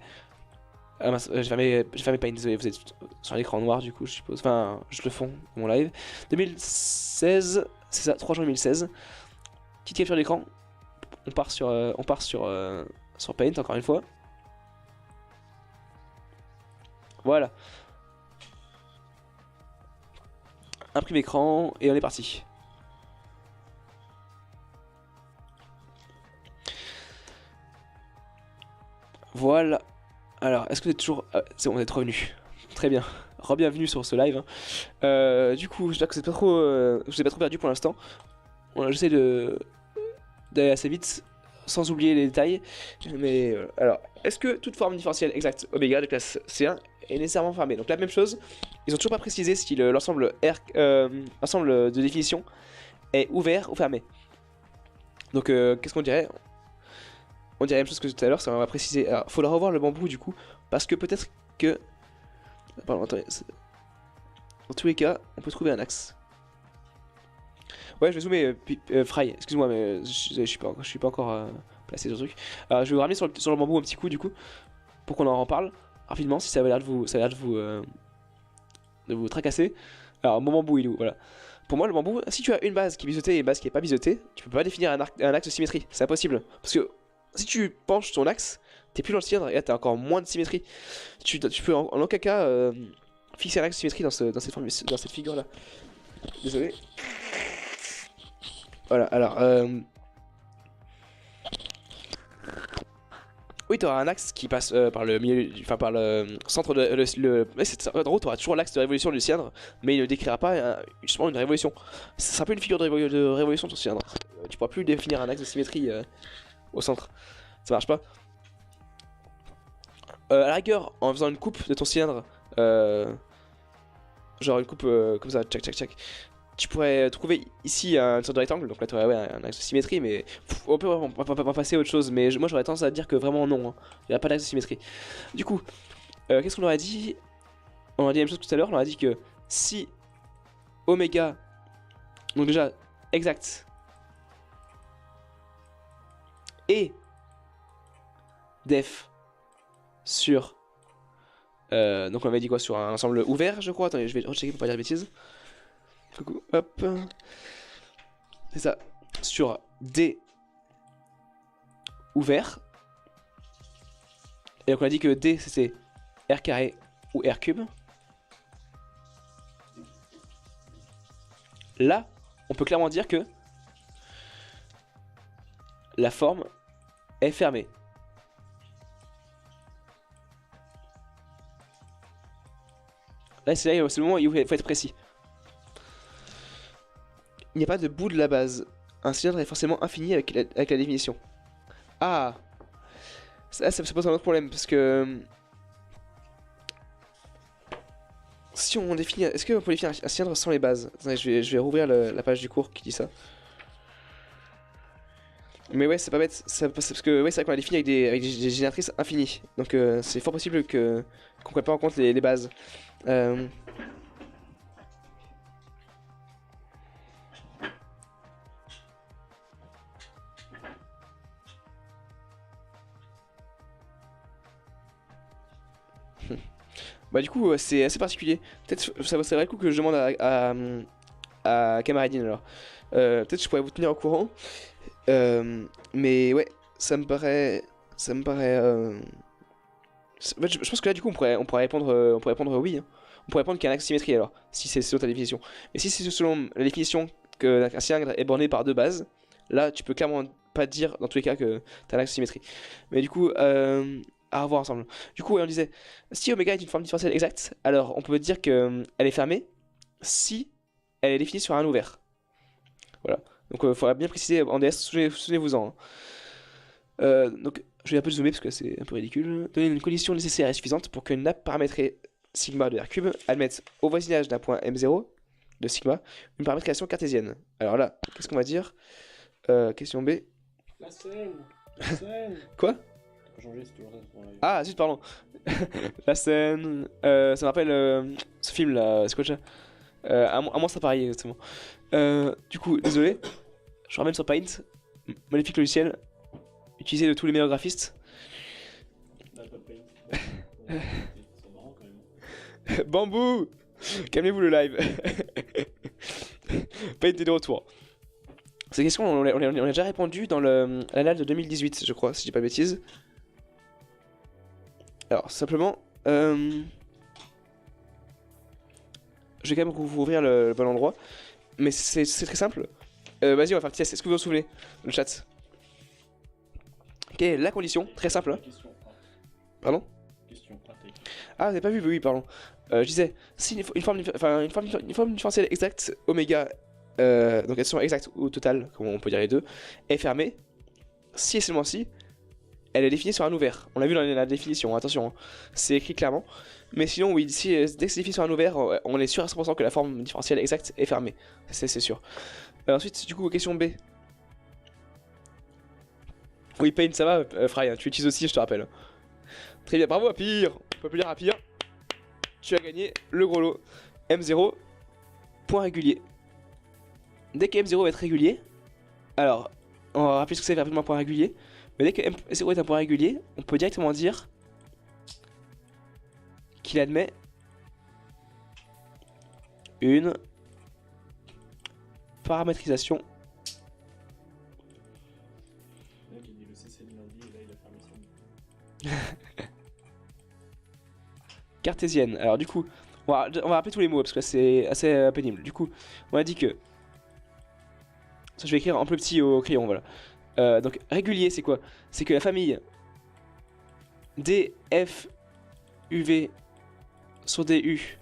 Ah mince, j'ai fermé Paint, désolé, vous êtes sur l'écran noir du coup je suppose. Enfin, je le fond mon live. 2016, c'est ça, 3 juin 2016. Petite capture d'écran. On part sur Paint encore une fois. Voilà. Imprime écran et on est parti. Voilà. Alors, est-ce que vous êtes toujours... c'est bon, vous êtes revenu. Très bien. Re-bienvenue sur ce live, hein. Du coup, j'espère que je vous ai pas trop perdu pour l'instant. J'essaie d'aller assez vite, sans oublier les détails. Mais alors, est-ce que toute forme différentielle exacte oméga de classe C1 est nécessairement fermée? Donc la même chose, ils ont toujours pas précisé si l'ensemble de définition est ouvert ou fermé. Donc qu'est-ce qu'on dirait? On dirait la même chose que tout à l'heure, ça on va préciser. Alors, faudra revoir le bambou du coup, parce que peut-être que... Pardon, attendez. Dans tous les cas, on peut trouver un axe. Ouais, je vais zoomer Fry, excuse-moi, mais je suis pas encore placé sur le truc. Alors, je vais vous ramener sur le bambou un petit coup, du coup, pour qu'on en reparle rapidement, si ça avait l'air de vous tracasser. Alors, mon bambou, il est où? Voilà. Pour moi, le bambou, si tu as une base qui est biseautée et une base qui est pas biseautée, tu peux pas définir un axe de symétrie, c'est impossible. Parce que si tu penches ton axe, t'es plus dans le cylindre et là t'as encore moins de symétrie. Tu peux en aucun cas fixer un axe de symétrie dans cette figure là. Désolé. Voilà, alors oui, tu auras un axe qui passe par le milieu, enfin par le centre de en gros, tu auras toujours l'axe de révolution du cylindre, mais il ne décrira pas justement une révolution. C'est un peu une figure de révolution de ton cylindre. Tu pourras plus définir un axe de symétrie au centre. Ça marche pas. À la rigueur, en faisant une coupe de ton cylindre, genre une coupe comme ça, tchac tchac tchac, tu pourrais trouver ici une sorte de rectangle, donc là tu aurais ouais, un axe de symétrie, mais on peut pas passer à autre chose. Mais moi j'aurais tendance à dire que vraiment non, hein. Il n'y a pas d'axe de symétrie. Du coup, qu'est-ce qu'on aurait dit? On aurait dit la même chose que tout à l'heure, on aurait dit que si oméga, donc déjà exact, et def sur. Donc on avait dit quoi? Sur un ensemble ouvert, je crois. Attendez, je vais rechecker pour pas dire de bêtises. Coucou, hop. C'est ça. Sur D ouvert. Et donc on a dit que D c'était R carré ou R cube. Là, on peut clairement dire que la forme est fermée. Là, c'est le moment où il faut être précis. Il n'y a pas de bout de la base. Un cylindre est forcément infini avec la définition. Ah, ça pose un autre problème parce que si on définit, est-ce qu'on peut définir un cylindre sans les bases? Attendez, je vais rouvrir la page du cours qui dit ça. Mais ouais, c'est pas bête, parce que ouais, c'est vrai qu'on a défini avec des génératrices infinies. Donc c'est fort possible qu'on prenne pas en compte les bases. Euh, Bah du coup c'est assez particulier. Peut-être ça serait le coup que je demande à Camaradine alors. Peut-être je pourrais vous tenir au courant. Mais ouais, ça me paraît. En fait, je pense que là du coup on pourrait répondre oui. Hein. On pourrait répondre qu'il y a un axe de symétrie alors, si c'est selon ta définition. Mais si c'est selon la définition qu'un cylindre est borné par deux bases, là tu peux clairement pas dire dans tous les cas que t'as un axe de symétrie. Mais du coup, à revoir ensemble. Du coup, ouais, on disait, si oméga est une forme différentielle exacte, alors on peut dire qu'elle est fermée si elle est définie sur un ouvert. Voilà. Donc il faudra bien préciser en DS, souvenez-vous-en. Hein. Donc je vais un peu zoomer parce que c'est un peu ridicule. Donner une condition nécessaire et suffisante pour qu'une nappe paramétrée sigma de R3 admette au voisinage d'un point M0 de sigma une paramétrisation cartésienne. Alors là, qu'est-ce qu'on va dire? Question B. La scène. La scène. Quoi? T'as pas changé, c'est toujours ça. Ah, zut, pardon. La scène. Ça me rappelle ce film là, c'est quoi déjà? Un monstre à Paris, exactement. Du coup, désolé. Je ramène sur Paint. Magnifique logiciel. Utilisé de tous les meilleurs graphistes. Là, pas Paint. C'est marrant quand même. Bambou! Calmez-vous le live. Paint est de retour. Ces questions, on a déjà répondu dans l'annale de 2018, je crois, si je dis pas de bêtises. Alors, simplement, je vais quand même vous ouvrir le bon endroit. Mais c'est très simple. Vas-y, on va faire le test. Est-ce que vous vous en souvenez? Le chat. Quelle est la condition? Très simple. Hein. Question A. Pardon? Question A. Ah, vous n'avez pas vu? Oui, pardon. Je disais, si une forme différentielle exacte, oméga, donc elles sont exactes ou totales, comme on peut dire les deux, est fermée, si et seulement si, elle est définie sur un ouvert. On l'a vu dans la définition, attention, hein. C'est écrit clairement. Mais sinon, oui, si, dès que c'est défini sur un ouvert, on est sûr à 100% que la forme différentielle exacte est fermée. C'est sûr. Ensuite, du coup, question B. Oui, Paint, ça va, Fry, hein, tu utilises aussi, je te rappelle. Très bien, bravo à Pire. On peut plus dire à Pire. Tu as gagné le gros lot. M0, point régulier. Dès que M0 va être régulier, alors, on va rappeler ce que c'est rapidement un point régulier. Mais dès que M0 est un point régulier, on peut directement dire qu'il admet une paramétrisation cartésienne. Alors du coup, on va rappeler tous les mots parce que c'est assez pénible. Du coup, on a dit que... Ça, je vais écrire en plus petit au crayon, voilà. Donc régulier, c'est quoi? C'est que la famille DF UV sur DU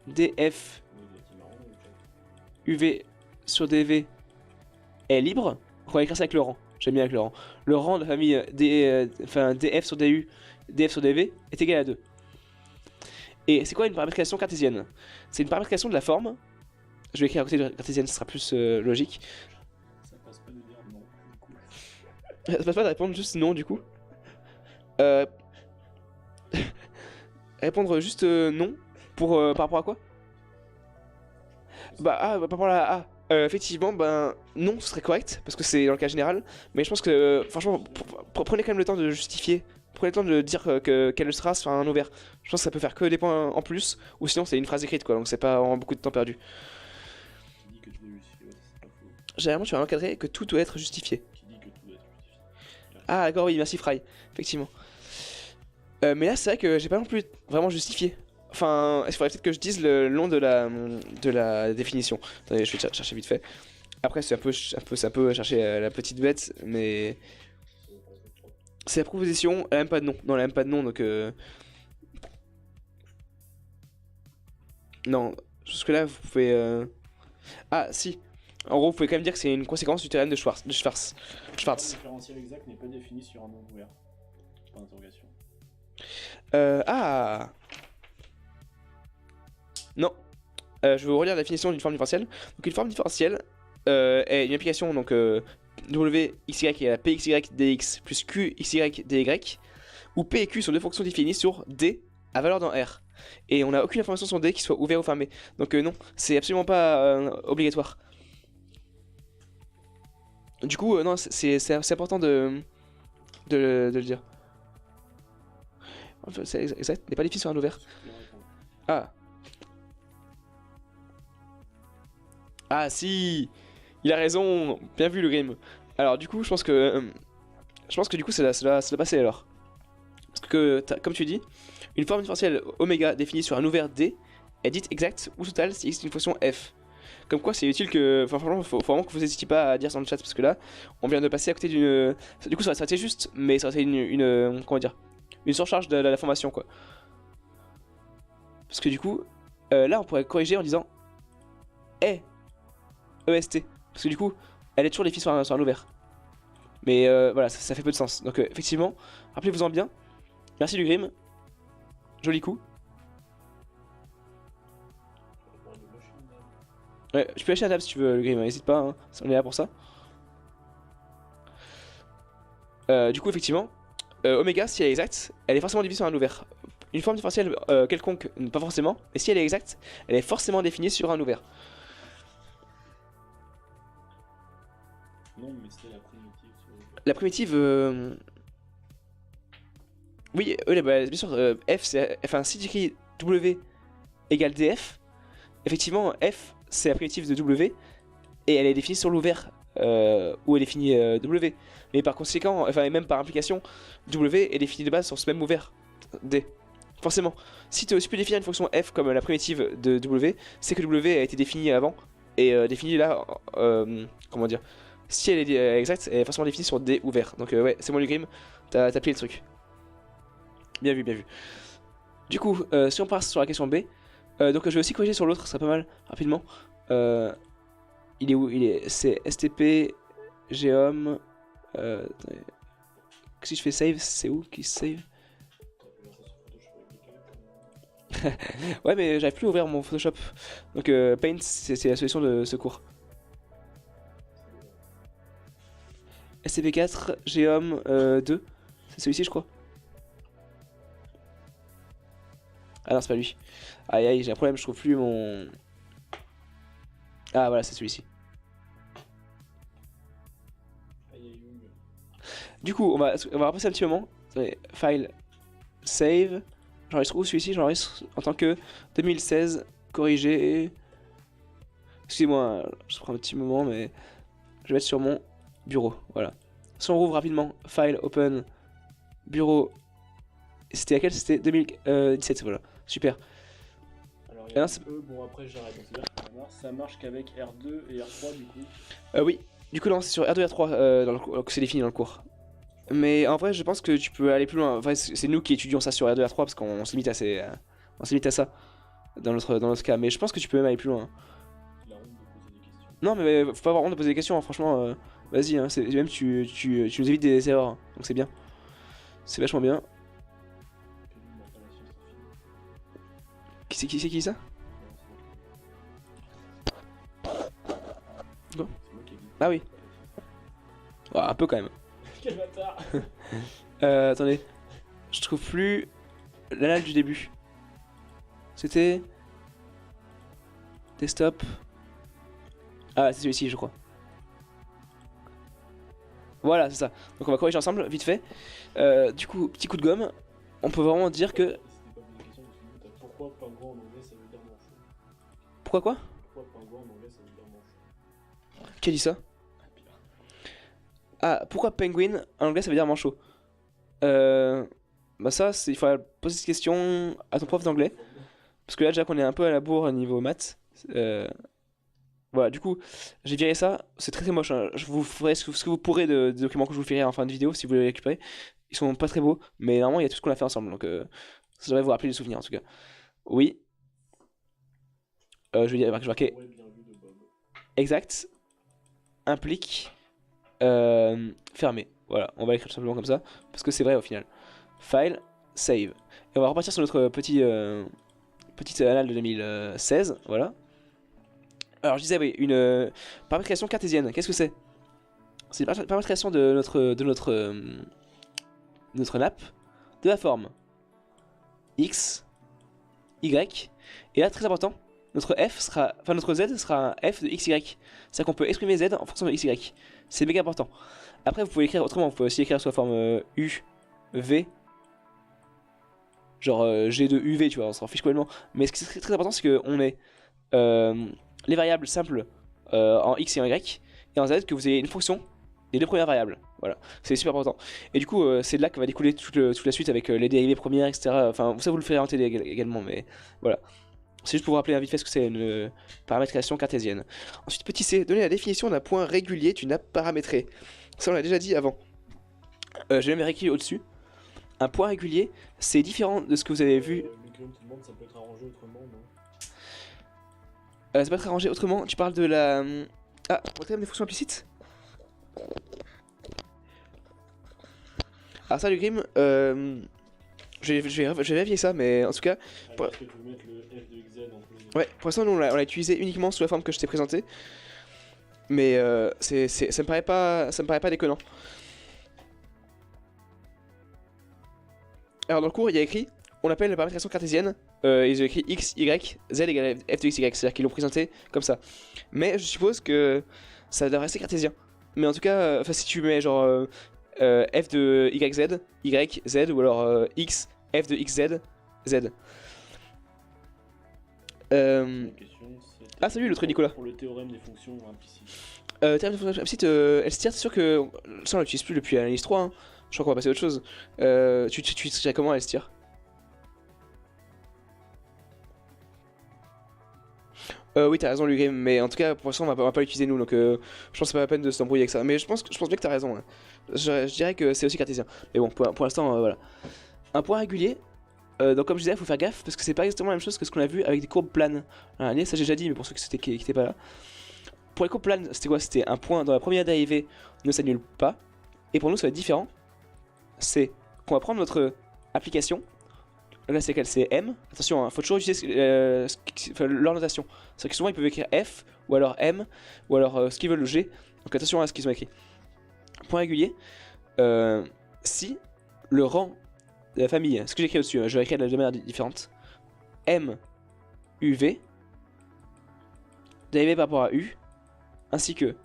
DF UV sur DV est libre. On va écrire ça avec le rang. J'aime bien avec le rang. Le rang de la famille DF sur DU, DF sur DV est égal à 2. Et c'est quoi une paramétrisation cartésienne? C'est une paramétrisation de la forme. Je vais écrire à côté de cartésienne, ce sera plus logique. Ça passe pas de dire non, du coup. Ça passe pas de répondre juste non, du coup. Répondre juste non pour par rapport à quoi? Par rapport à A. Effectivement, ben non, ce serait correct parce que c'est dans le cas général. Mais je pense que franchement, prenez quand même le temps de justifier. Prenez le temps de dire qu'elle sera sur un ouvert. Je pense que ça peut faire que des points en plus, ou sinon c'est une phrase écrite quoi, donc c'est pas vraiment beaucoup de temps perdu. Qui dit que tu dois justifier, ouais, c'est pas faux. Généralement, tu vas encadrer que tout doit être justifié. Qui dit que tout doit être justifié. Ah d'accord, oui, merci Fry, effectivement. Mais là, c'est vrai que j'ai pas non plus vraiment justifié. Enfin, il faudrait peut-être que je dise le nom de la définition. Attendez, je vais chercher vite fait. Après, c'est un peu chercher la petite bête, mais c'est la proposition. Elle a même pas de nom. Non, elle a même pas de nom, donc non. Jusque là, vous pouvez. Ah, si. En gros, vous pouvez quand même dire que c'est une conséquence du théorème de Schwarz. Le différentiel exact n'est pas défini sur un nom ouvert. Point d'interrogation. Ah. Non. Je vais vous relire la définition d'une forme différentielle. Donc une forme différentielle est une application donc W, XY est à PXY DX plus QXY DY, où P et Q sont deux fonctions définies sur D à valeur dans R. Et on n'a aucune information sur D qui soit ouvert ou fermé. Donc non, c'est absolument pas obligatoire. Du coup, non, c'est important de le dire. c'est exact, n'est pas défini sur un ouvert. Ah. Ah si, il a raison, bien vu le Grim. Alors du coup, je pense que du coup, ça doit passer alors. Parce que, comme tu dis, une forme différentielle oméga définie sur un ouvert D est dite exacte ou totale si x est une fonction f. Comme quoi, c'est utile que, enfin, franchement, faut vraiment que vous n'hésitiez pas à dire sur le chat parce que là, on vient de passer à côté d'une. Du coup, ça aurait été juste, mais ça aurait été comment dire, une surcharge de la formation quoi. Parce que du coup, là, on pourrait corriger en disant EST. Parce que du coup, elle est toujours définie sur un ouvert. Mais voilà, ça fait peu de sens. Donc effectivement, rappelez-vous-en bien. Merci du Grim. Joli coup. Ouais, je peux lâcher la table si tu veux, le Grim, n'hésite pas, hein. On est là pour ça. Du coup, effectivement, oméga, si elle est exacte, elle est forcément divisée sur un ouvert. Une forme différentielle quelconque, pas forcément, mais si elle est exacte, elle est forcément définie sur un ouvert. Non, mais c'était la primitive. La primitive. Oui, bah, bien sûr, F, c'est. Enfin, si tu écris W égale DF, effectivement, F, c'est la primitive de W, et elle est définie sur l'ouvert, où elle est définie W. Mais par conséquent, enfin, et même par implication, W est définie de base sur ce même ouvert, D. Forcément. Si tu peux définir une fonction F comme la primitive de W, c'est que W a été définie avant, et définie là, comment dire. Si elle est exacte, elle est forcément définie sur D ouvert. Donc ouais, c'est moi le Grim, t'as plié le truc. Bien vu, bien vu. Du coup, si on passe sur la question B, donc je vais aussi corriger sur l'autre, ça serait pas mal, rapidement. Il est où? C'est STP, Geom. Si je fais save, c'est où qui save? Ouais, mais j'arrive plus à ouvrir mon Photoshop. Donc Paint, c'est la solution de secours. SCP4, Geom 2, c'est celui-ci je crois. Ah non, c'est pas lui. Aïe aïe, j'ai un problème, je trouve plus mon... Ah voilà, c'est celui-ci. Du coup, on va repasser un petit moment. Attendez, file, save. J'enregistre où celui-ci? J'enregistre en tant que 2016, corrigé. Excusez-moi, je prends un petit moment, mais je vais mettre sur mon bureau. Voilà. Si on rouvre rapidement, file, open, bureau. C'était à quel? C'était 2017, voilà. Super. Alors, il y a bon, après j'arrête. Ça marche qu'avec R2 et R3 du coup. Oui, du coup, là, c'est sur R2 et R3 que c'est défini dans le cours. Mais en vrai, je pense que tu peux aller plus loin. Enfin, c'est nous qui étudions ça sur R2 et R3 parce qu'on se limite à ça dans notre cas. Mais je pense que tu peux même aller plus loin. Il a honte de poser des questions. Non, mais faut pas avoir honte de poser des questions, hein. Franchement, vas-y, hein, même tu nous évites des erreurs, hein. Donc c'est bien. C'est vachement bien. Qui c'est qui ça? Quoi? Ah oui. Oh, un peu quand même. Quel bâtard. Attendez. Je trouve plus l'anal du début. C'était... Desktop. Ah, c'est celui-ci, je crois. Voilà, c'est ça. Donc on va corriger ensemble, vite fait. Du coup, petit coup de gomme. On peut vraiment dire que... Pourquoi pingouin en anglais ça veut dire manchot? Pourquoi quoi? Pourquoi pingouin en anglais ça veut dire manchot? Qui a dit ça? Ah, pourquoi penguin en anglais ça veut dire manchot? Bah ça, il faudra poser cette question à ton prof d'anglais. Parce que là déjà qu'on est un peu à la bourre au niveau maths. Voilà, du coup, j'ai viré ça. C'est très très moche, hein. Je vous ferai ce que vous pourrez des documents que je vous ferai en fin de vidéo si vous voulez les récupérer. Ils sont pas très beaux, mais normalement il y a tout ce qu'on a fait ensemble. Donc ça devrait vous rappeler des souvenirs en tout cas. Oui. Je vais dire, marqué exact implique fermé. Voilà, on va l'écrire tout simplement comme ça parce que c'est vrai au final. File, save. Et on va repartir sur notre petite annale de 2016. Voilà. Alors je disais oui, une paramétrisation cartésienne. Qu'est-ce que c'est? C'est une paramétrisation de notre nappe de la forme x, y. Et là très important, notre z sera un f de xy. C'est-à-dire qu'on peut exprimer z en fonction de xy. C'est méga important. Après vous pouvez écrire autrement, vous pouvez aussi écrire sous la forme u, v, genre G de UV, tu vois, on s'en fiche complètement. Mais ce qui est très, très important, c'est qu'on ait les variables simples en x et en y, et en z, que vous ayez une fonction des deux premières variables. Voilà, c'est super important. Et du coup, c'est de là que va découler toute la suite avec les dérivées premières, etc. Enfin, ça vous le ferez en TD également, mais voilà. C'est juste pour vous rappeler vite fait ce que c'est une paramétrisation cartésienne. Ensuite, petit c, donner la définition d'un point régulier d'une nappe paramétrée. Ça, on l'a déjà dit avant. J'ai même réécrit au-dessus. Un point régulier, c'est différent de ce que vous avez vu. Le Guillaume te demande, ça peut être arrangé autrement, non? Ça peut être arrangé autrement. Tu parles de la. Ah, on a des fonctions implicites. Alors ça, le Grim, je vais vérifier ça, mais en tout cas, Pour... Est-ce que tu veux mettre le f de xz entre les... ouais, pour l'instant, nous on l'a utilisé uniquement sous la forme que je t'ai présentée, mais ça me paraît pas déconnant. Alors dans le cours, il y a écrit, on appelle la paramétrisation cartésienne, ils ont écrit x, y, z égale f de x, y, c'est-à-dire qu'ils l'ont présenté comme ça. Mais je suppose que ça doit rester cartésien. Mais en tout cas, enfin si tu mets genre f de yz, y, z, ou alors x, f de xz, z. Ah salut l'autre Nicolas. Pour le théorème des fonctions implicites. Théorème des fonctions implicites, LSTR, c'est sûr que ça on l'utilise plus depuis l'analyse 3, hein. Je crois qu'on va passer à autre chose. Tu dirais comment LSTR? Oui, t'as raison, Lugrim, mais en tout cas, pour l'instant, on va pas l'utiliser nous, donc je pense que c'est pas la peine de s'embrouiller avec ça. Mais je pense bien que t'as raison. Ouais. Je dirais que c'est aussi cartésien. Mais bon, pour l'instant, voilà. Un point régulier, donc comme je disais, il faut faire gaffe parce que c'est pas exactement la même chose que ce qu'on a vu avec des courbes planes. Ça j'ai déjà dit, mais pour ceux qui étaient pas là. Pour les courbes planes, c'était quoi? C'était un point dans la première dérivée ne s'annule pas. Et pour nous, ça va être différent. C'est qu'on va prendre notre application. Là, c'est quelle? C'est M. Attention, il faut toujours utiliser leur notation. C'est que souvent ils peuvent écrire F, ou alors M, ou alors ce qu'ils veulent le G. Donc attention à ce qu'ils ont écrit. Point régulier. Si le rang de la famille, ce que j'ai écrit au-dessus, je vais écrire de manière différente. M, UV, dérivé par rapport à U, ainsi que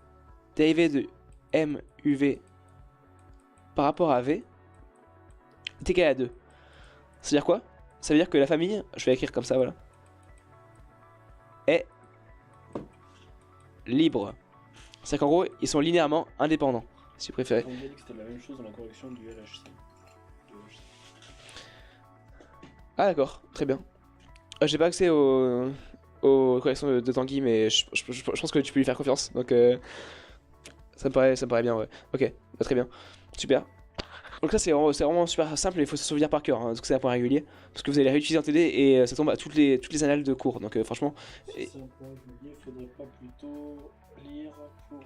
dérivé de M, UV par rapport à V, est égal à 2. Ça veut dire quoi? Ça veut dire que la famille, je vais écrire comme ça, voilà, est libre. C'est qu'en gros, ils sont linéairement indépendants, si vous préférez. On a dit que c'était la même chose dans la correction du LHC. Ah d'accord, très bien. J'ai pas accès aux corrections de Tanguy, mais je pense que tu peux lui faire confiance, donc ça me paraît bien, ouais. Ok, bah, très bien, super. Donc là c'est vraiment super simple, il faut se souvenir par cœur, hein, parce que c'est un point régulier, parce que vous allez les réutiliser en TD et ça tombe à toutes les annales de cours, donc franchement... Si c'est un point régulier, faudrait pas plutôt lire pour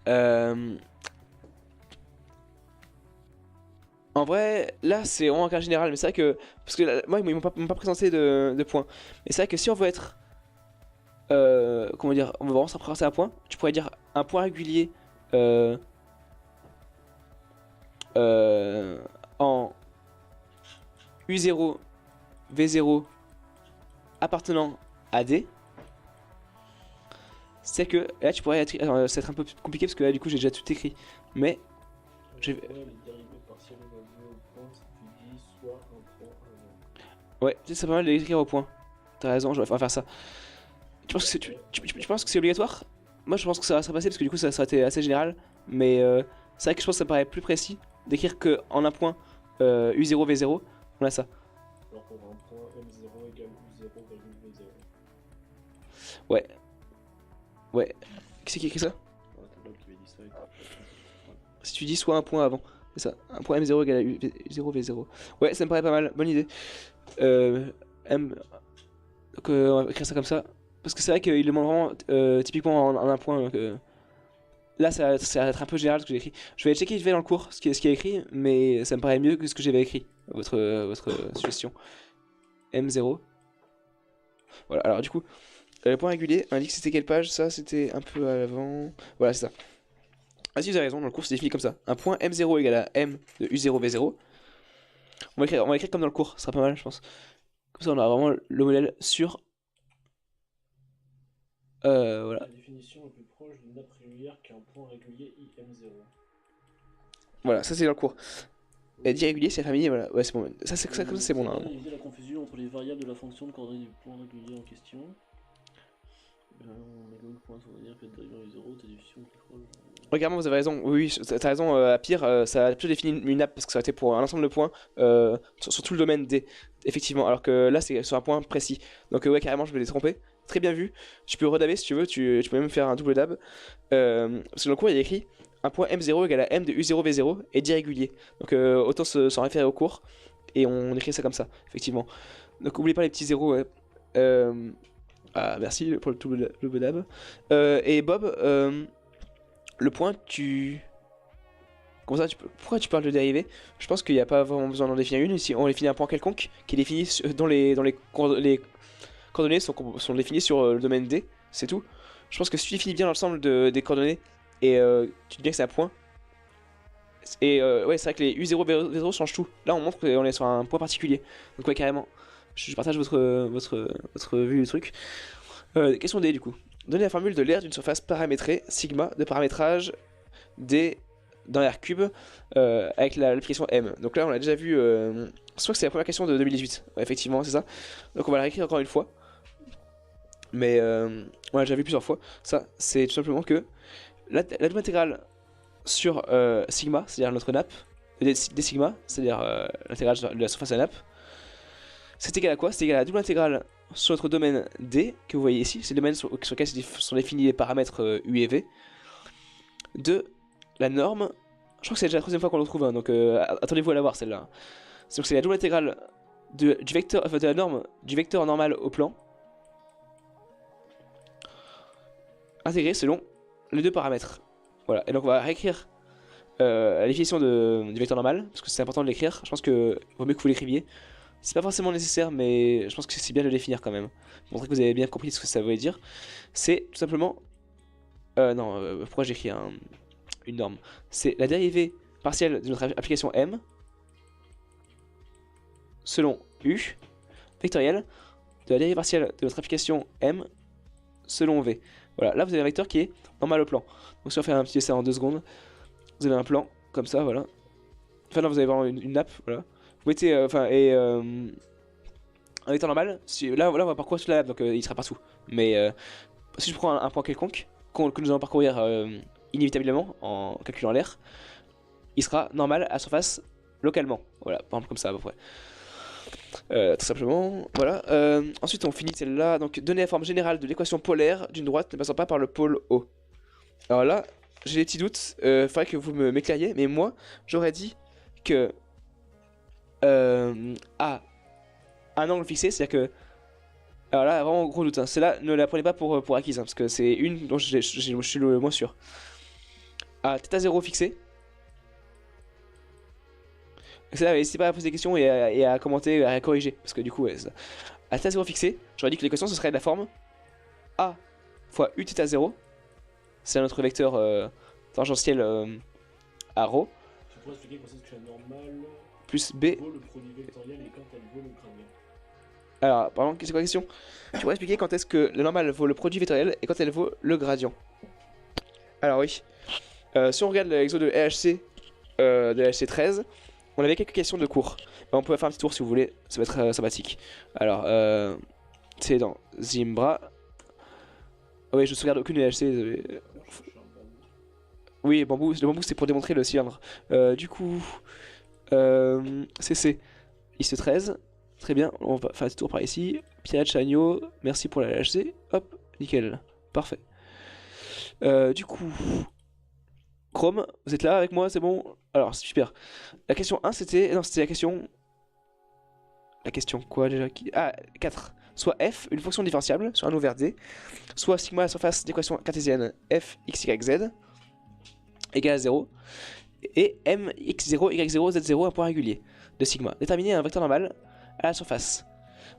U0. En vrai, là c'est vraiment un cas général, mais c'est vrai que... Parce que là, moi ils m'ont pas présenté de points, mais c'est vrai que si on veut être... comment dire, on veut vraiment s'apprendre à point, tu pourrais dire un point régulier en U0, V0 appartenant à D. C'est que là tu pourrais être, c'est un peu compliqué parce que là du coup j'ai déjà tout écrit, mais j'ai... Ouais, c'est pas mal de l'écrire au point. T'as raison, je vais faire ça. Tu penses que tu penses que c'est obligatoire? Moi je pense que ça va passer parce que du coup ça a été assez général, mais c'est vrai que je pense que ça me paraît plus précis d'écrire que en un point U0 V0, on a ça. Alors qu'on a un point M0 égale U0 V0. Ouais. Ouais. Qui c'est qui écrit ça? Si tu dis soit un point avant, c'est ça. Un point M0 égale à U0 V0. Ouais, ça me paraît pas mal, bonne idée. M... Donc on va écrire ça comme ça. Parce que c'est vrai qu'il demande vraiment typiquement en un point. Donc, là, ça va être un peu général ce que j'ai écrit. Je vais checker vite fait dans le cours ce qui est écrit, mais ça me paraît mieux que ce que j'avais écrit. Votre suggestion. M0. Voilà, alors du coup, le point régulier, on a dit que c'était quelle page? Ça, c'était un peu à l'avant. Voilà, c'est ça. Ah si, vous avez raison, dans le cours, c'est défini comme ça. Un point M0 égale à M de U0 V0. On va écrire comme dans le cours, ce sera pas mal, je pense. Comme ça, on aura vraiment le modèle sûr. Voilà. La définition est plus proche d'une nappe régulière qu'un point régulier IM0. Voilà, ça c'est dans le cours. Et dit régulier, c'est la famille, voilà. Ouais, c'est bon. Ça, comme ça, c'est bon là. Éviter la confusion entre les variables de la fonction de coordonnées du point régulier en question. On met le point sur dire que dérivé 0, t'as des fusions qui frôlent. Regarde, vous avez raison. Oui, t'as raison. À pire, ça a plutôt défini une app parce que ça a été pour un ensemble de points sur tout le domaine D. Effectivement. Alors que là, c'est sur un point précis. Donc, ouais, carrément, je me l'ai trompé. Très bien vu. Tu peux redaber si tu veux. Tu peux même faire un double dab. Parce que dans le cours, il y a écrit un point M0 égale à M de U0 V0 et dit régulier. Donc, autant s'en référer au cours. Et on écrit ça comme ça, effectivement. Donc, n'oubliez pas les petits zéros. Ouais. Ah, merci pour le double dab. Et Bob. Le point, Comment ça, pourquoi tu parles de dérivée? Je pense qu'il n'y a pas vraiment besoin d'en définir une. Ici, on définit un point quelconque qui est défini dont les coordonnées sont définies sur le domaine D. C'est tout. Je pense que si tu définis bien l'ensemble des coordonnées et tu dis bien que c'est un point. Et ouais, c'est vrai que les U0, V0 changent tout. Là, on montre qu'on est sur un point particulier. Donc, ouais, carrément. Je partage votre vue du truc. Question D, du coup. Donnez la formule de l'aire d'une surface paramétrée, sigma, de paramétrage D dans R cube avec l'application M. Donc là, on l'a déjà vu, je crois que c'est la première question de 2018. Ouais, effectivement, c'est ça. Donc on va la réécrire encore une fois. Mais on l'a déjà vu plusieurs fois. Ça, c'est tout simplement que la double intégrale sur sigma, c'est-à-dire notre nappe, des sigma, c'est-à-dire l'intégrale de la surface de la nappe, c'est égal à quoi? C'est égal à la double intégrale sur notre domaine D, que vous voyez ici, c'est le domaine sur lequel sont définis les paramètres U et V, de la norme, je crois que c'est déjà la troisième fois qu'on le trouve, hein, donc attendez-vous à la voir celle-là. Donc c'est la double intégrale de la norme du vecteur normal au plan, intégré selon les deux paramètres. Voilà, et donc on va réécrire la définition du vecteur normal, parce que c'est important de l'écrire, je pense que vaut mieux que vous l'écriviez. C'est pas forcément nécessaire, mais je pense que c'est bien de le définir quand même. Pour montrer que vous avez bien compris ce que ça veut dire. C'est tout simplement... pourquoi j'écris une norme? C'est la dérivée partielle de notre application M selon U, vectorielle, de la dérivée partielle de notre application M selon V. Voilà, là vous avez un vecteur qui est normal au plan. Donc si on fait un petit essai en 2 secondes, vous avez un plan, comme ça, voilà. Enfin non, vous avez vraiment une nappe, voilà. Vous mettez, un vecteur normal, là on va parcourir toute la nappe, donc il sera partout. Mais si je prends un point quelconque, que nous allons parcourir inévitablement en calculant l'air, il sera normal à surface localement. Voilà, par exemple comme ça à peu près. Tout simplement, voilà. Ensuite on finit celle-là, donc donner la forme générale de l'équation polaire d'une droite ne passant pas par le pôle O. Alors là, j'ai des petits doutes, faudrait que vous m'éclairiez, mais moi j'aurais dit que à un angle fixé, c'est-à-dire que... Alors là, vraiment gros doute, hein. Celle-là, ne la prenez pas pour acquise, hein, parce que c'est une dont je suis le moins sûr. À θ0 fixé. Celle-là, n'hésitez pas à poser des questions et à commenter, à corriger, parce que du coup, ouais, ça. À θ0 fixé, j'aurais dit que l'équation ce serait de la forme A fois Uθ0. C'est notre vecteur tangentiel à ρ. Tu pourrais expliquer quand c'est que la normale plus B. vaut le produit vectoriel et quand elle vaut le gradient. Alors, pardon, c'est quoi la question? Tu pourrais expliquer quand est-ce que la normale vaut le produit vectoriel et quand elle vaut le gradient? Alors oui, si on regarde l'exo de LHC 13, on avait quelques questions de cours. On peut faire un petit tour si vous voulez, ça va être sympathique. Alors, c'est dans Zimbra. Oh oui, je ne sauvegarde aucune LHC, désolé. Oui, le bambou c'est pour démontrer le cylindre. Du coup, CC, liste 13. Très bien, on va faire un petit tour par ici. Pierre Chagno, merci pour la LHC. Hop, nickel, parfait. Du coup, Chrome, vous êtes là avec moi, c'est bon? Alors, super. La question 1, c'était... Non, c'était la question... La question quoi déjà? Ah, 4. Soit f, une fonction différenciable sur un ouvert D, soit sigma la surface d'équation cartésienne f x, y, z égale à 0, et m x0, y0, z0 un point régulier de sigma. Déterminer un vecteur normal à la surface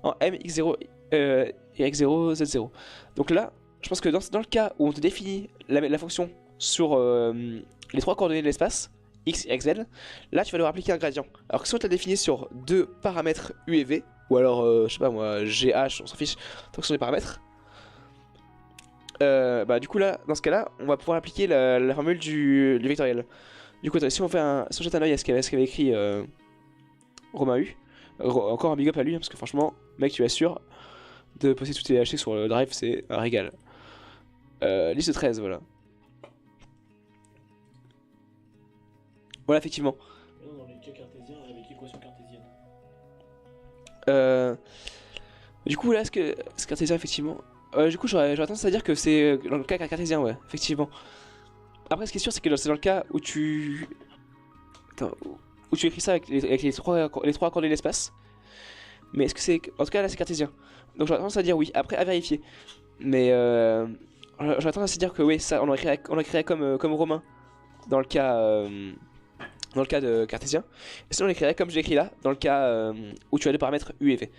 en m, x0, y0, z0. Donc là, je pense que dans le cas où on te définit la fonction sur les trois coordonnées de l'espace, x, y, z, là tu vas devoir appliquer un gradient. Alors que si on te l'a défini sur deux paramètres u et v, ou alors, je sais pas moi, gh, on s'en fiche, tant que ce sont des paramètres, du coup là, dans ce cas-là, on va pouvoir appliquer la formule du vectoriel. Du coup, attends, si on jette un oeil à ce qu'avait écrit Romain U, encore un big up à lui, hein, parce que franchement, mec, tu assures de poster tous tes HT sur le drive, c'est un régal. Liste 13, voilà. Voilà, effectivement. Non, dans les cas cartésiens, avec l'équation cartésienne. Du coup, là, ce cartésien, effectivement. Du coup, j'aurais tendance à dire que c'est dans le cas cartésien, ouais, effectivement. Après, ce qui est sûr, c'est que c'est dans le cas où tu. Attends, où tu écris ça avec les trois coordonnées de l'espace. Mais est-ce que c'est. En tout cas, là, c'est cartésien. Donc, j'aurais tendance à dire oui. Après, à vérifier. Mais j'aurais tendance à dire que oui, ça, on l'écrirait comme Romain dans le cas. Dans le cas de cartésien. Et sinon, on l'écrirait comme je l'écris là, dans le cas où tu as des paramètres U et V.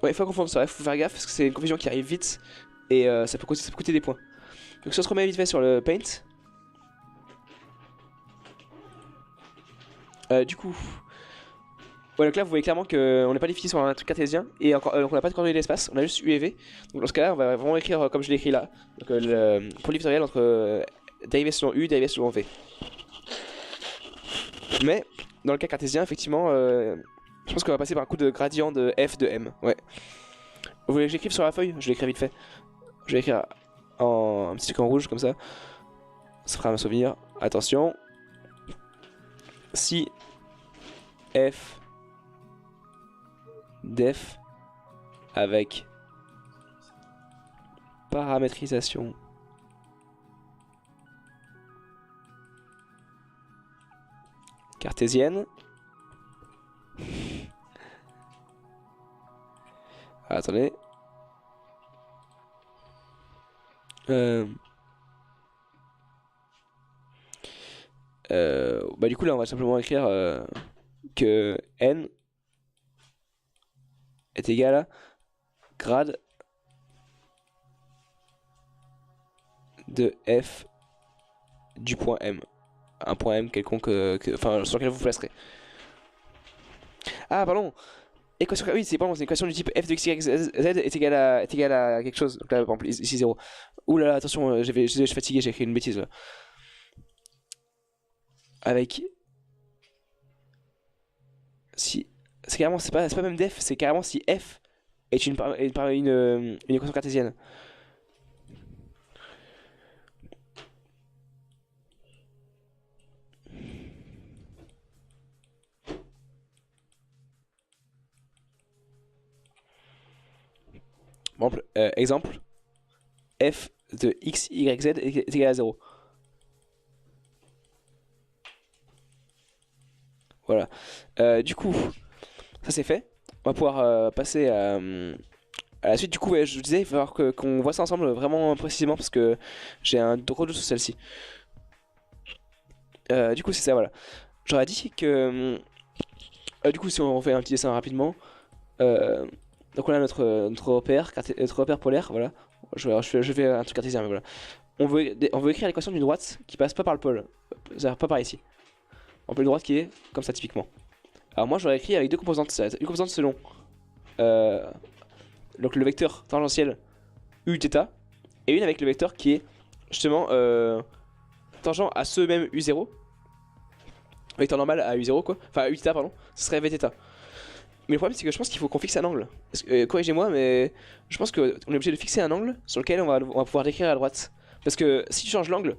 Ouais, faut confondre ça, faut faire gaffe parce que c'est une confusion qui arrive vite et ça peut coûter des points. Donc si on se remet vite fait sur le paint. Du coup. Ouais, donc là vous voyez clairement qu'on n'est pas défini sur un truc cartésien et encore, donc on n'a pas de coordonnées d'espace, on a juste U et V. Donc dans ce cas là on va vraiment écrire comme je l'ai écrit là. Donc le produit vectoriel entre dérivé selon U, dérivé selon V. Mais dans le cas cartésien effectivement je pense qu'on va passer par un coup de gradient de F de M. Ouais. Vous voulez que j'écrive sur la feuille? Je l'écris vite fait. Je vais écrire un petit truc en rouge comme ça. Ça fera un souvenir. Attention. Si F def avec paramétrisation cartésienne. Attendez. Bah du coup là on va simplement écrire que n est égal à grade de f du point m. Un point m quelconque, enfin sur lequel vous placerez. Ah pardon. Équation, oui, c'est une équation du type f de x, y, z est égal à quelque chose. Donc là, par exemple, ici 0. Ouh là là, attention, je suis fatigué, j'ai écrit une bêtise là. Avec. Si. C'est carrément, c'est pas même def, c'est carrément si f est une équation cartésienne. Bon, exemple, f de x, y, z est égal à 0. Voilà. Du coup, ça c'est fait. On va pouvoir passer à la suite. Du coup, ouais, je vous disais, il va falloir qu'on voit ça ensemble vraiment précisément parce que j'ai un gros doute sur celle-ci. Du coup, c'est ça, voilà. J'aurais dit que. Du coup, si on refait un petit dessin rapidement. Donc on a notre repère polaire, voilà. Je fais un truc cartésien, mais voilà. On veut écrire l'équation d'une droite qui passe pas par le pôle, c'est-à-dire pas par ici. On peut une droite qui est comme ça typiquement. Alors moi j'aurais écrit avec deux composantes, une composante selon donc le vecteur tangentiel u-θ et une avec le vecteur qui est justement tangent à ce même u0. Vecteur normal à u0 quoi, enfin à u-θ pardon, ce serait vθ. Mais le problème c'est que je pense qu'il faut qu'on fixe un angle. Corrigez-moi mais je pense qu'on est obligé de fixer un angle sur lequel on va pouvoir l'écrire à droite. Parce que si tu changes l'angle,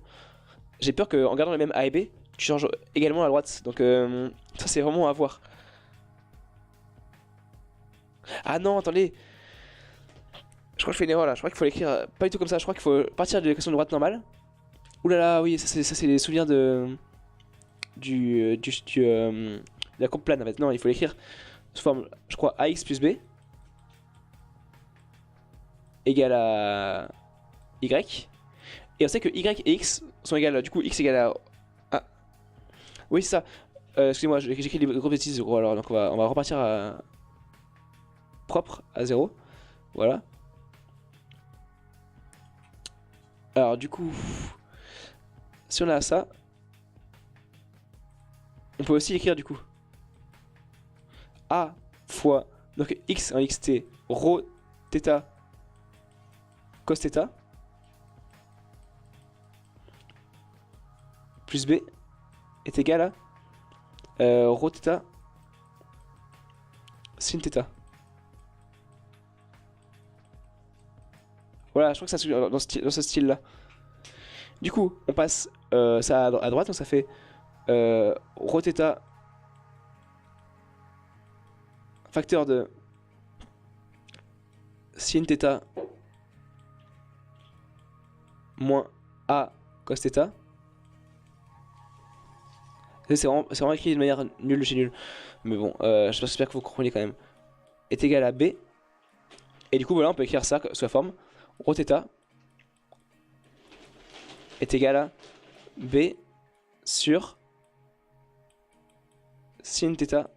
j'ai peur qu'en gardant les mêmes A et B, tu changes également à droite. Donc ça c'est vraiment à voir. Ah non, attendez. Je crois que je fais une erreur là. Je crois qu'il faut l'écrire pas du tout comme ça. Je crois qu'il faut partir de l'équation de droite normale. Ouh là là, oui, ça c'est les souvenirs de la courbe plane en fait. Non, il faut l'écrire sous forme, je crois, ax plus b égale à y. Et on sait que y et x sont égales. Du coup, x égale à. Ah. Oui, c'est ça. Excusez-moi, j'écris des grosses bêtises gros alors. Donc on va repartir à. Propre à 0. Voilà. Alors, du coup. Si on a ça. On peut aussi écrire du coup. A fois. Donc x en xt. Rho θ cos θ plus B est égal à rho θ sin θ. Voilà, je crois que c'est dans ce style-là. Du coup, on passe ça à droite, donc ça fait rho θ facteur de sin θ moins A cos θ. C'est vraiment écrit de manière nulle de chez nul. Mais bon, j'espère que vous comprenez quand même. Est égal à B. Et du coup, voilà, on peut écrire ça sous la forme rho θ est égal à B sur sin θ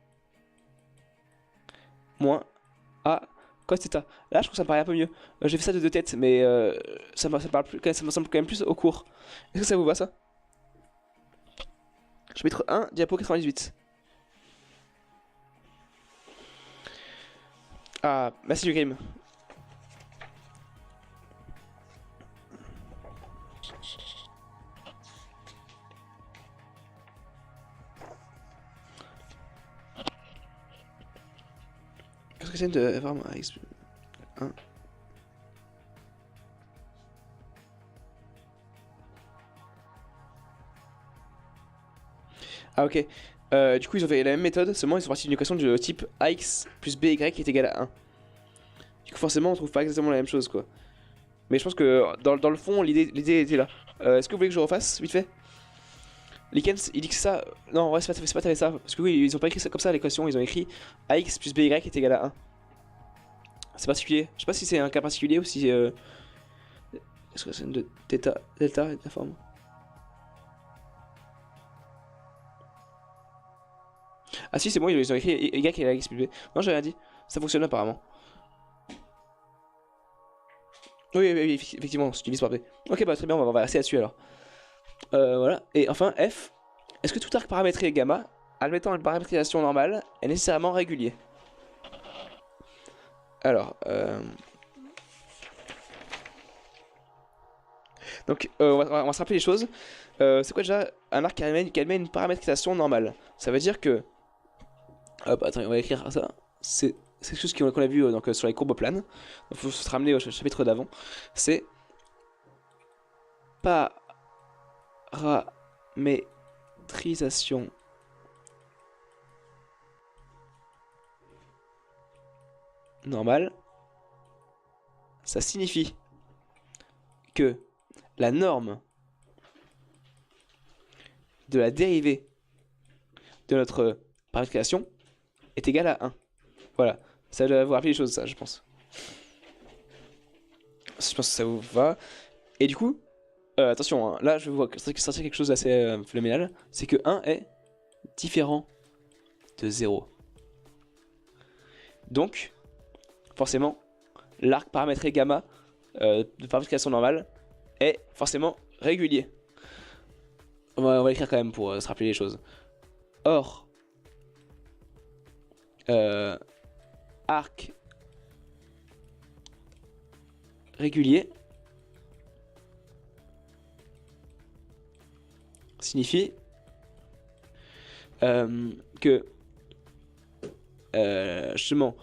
moins A cos θ. Là, je trouve que ça me paraît un peu mieux. J'ai fait ça de deux têtes, mais ça me semble quand même plus au court. Est-ce que ça vous va ça? Chapitre 1, diapo 98. Ah, merci du game. Qu'est-ce que c'est de vraiment hein? Ah ok. Du coup ils ont fait la même méthode, seulement ils sont partis d'une équation du type ax plus by est égal à 1. Du coup forcément on trouve pas exactement la même chose quoi. Mais je pense que dans le fond l'idée était là. Est-ce que vous voulez que je refasse vite fait? Likens il dit que ça... Non ouais c'est pas ça. Parce que oui ils ont pas écrit ça comme ça l'équation, ils ont écrit ax plus by est égal à 1. C'est particulier. Je sais pas si c'est un cas particulier ou si... Est-ce que c'est de θ, delta est la forme? Ah si c'est bon, ils ont écrit y qui est la x plus b. Non j'ai rien dit, ça fonctionne apparemment. Oui, effectivement, si tu divises par b. Ok bah très bien, on va rester là-dessus alors. Voilà, et enfin f. Est-ce que tout arc paramétré gamma, admettant une paramétrisation normale, est nécessairement régulier? Alors, donc on va se rappeler les choses. C'est quoi déjà un arc qui admet une paramétrisation normale? Ça veut dire que... Hop, attends, on va écrire ça. C'est quelque chose qu'on a vu donc, sur les courbes planes. Il faut se ramener au chapitre d'avant. C'est paramétrisation normale. Ça signifie que la norme de la dérivée de notre paramétrisation est égale à 1. Voilà, ça doit vous rappeler les choses, ça, je pense. Je pense que ça vous va. Et du coup, attention, hein, là je vais vous sortir quelque chose d'assez phénoménal. C'est que 1 est différent de 0. Donc, forcément, l'arc paramétré gamma de paramétrisation normale est forcément régulier. On va l'écrire quand même pour se rappeler les choses. Or, arc régulier signifie que justement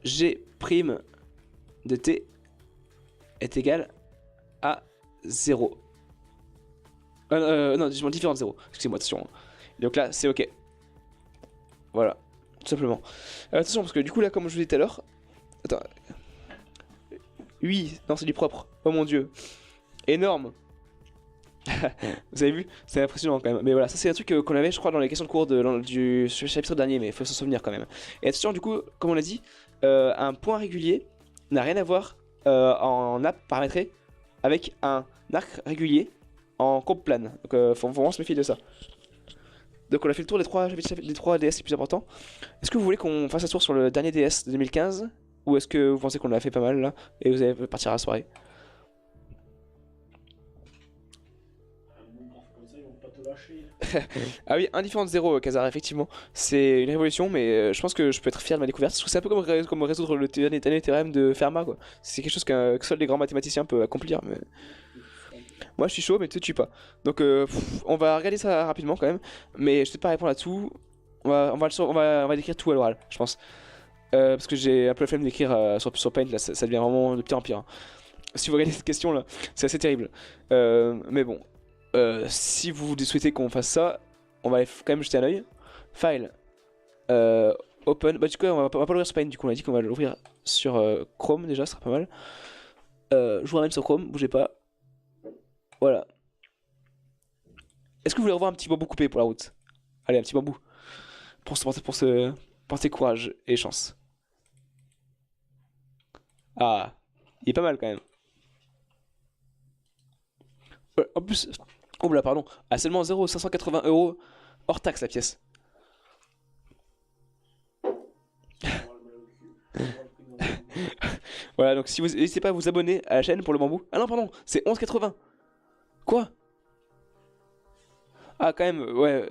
g' de t est égal à 0. Non, justement différent de 0. Excusez-moi, attention. Donc là, c'est ok. Voilà, tout simplement. Attention, parce que du coup, là, comme je vous disais tout à l'heure... Attends. Oui, non, c'est du propre. Oh mon dieu. Énorme. Vous avez vu? C'est impressionnant quand même. Mais voilà, ça c'est un truc qu'on avait, je crois, dans les questions de cours du chapitre dernier, mais il faut s'en souvenir quand même. Et attention, du coup, comme on l'a dit, un point régulier n'a rien à voir en app paramétré avec un arc régulier en courbe plane. Donc faut vraiment se méfier de ça. Donc on a fait le tour des trois DS les plus importants. Est-ce que vous voulez qu'on fasse un tour sur le dernier DS de 2015? Ou est-ce que vous pensez qu'on l'a fait pas mal là et vous allez partir à la soirée? Ah oui, indifférent de 0, Kazar, effectivement. C'est une révolution, mais je pense que je peux être fier de ma découverte. Je trouve que c'est un peu comme résoudre le dernier théorème de Fermat, quoi. C'est quelque chose que seul les grands mathématiciens peuvent accomplir. Mais... Moi je suis chaud, mais te tue pas. Donc on va regarder ça rapidement quand même. Mais je sais pas répondre à tout. On va décrire tout à l'oral, je pense. Parce que j'ai un peu la flemme d'écrire sur Paint, là, ça devient vraiment de pire en pire, hein. Si vous regardez cette question là, c'est assez terrible. Mais bon, si vous souhaitez qu'on fasse ça, on va quand même jeter un oeil. File, euh, open. Bah, du coup, on va pas l'ouvrir sur Paint, du coup, on a dit qu'on va l'ouvrir sur Chrome déjà, ce sera pas mal. Je vous ramène sur Chrome, bougez pas. Voilà. Est-ce que vous voulez revoir un petit bambou coupé pour la route? Allez, un petit bambou. Pour se porter courage et chance. Ah, il est pas mal quand même. En plus, oh là, pardon, à seulement 0,580 € hors taxe la pièce. Voilà, donc si vous n'hésitez pas à vous abonner à la chaîne pour le bambou. Ah non, pardon, c'est 11,80. Quoi? Ah, quand même, ouais.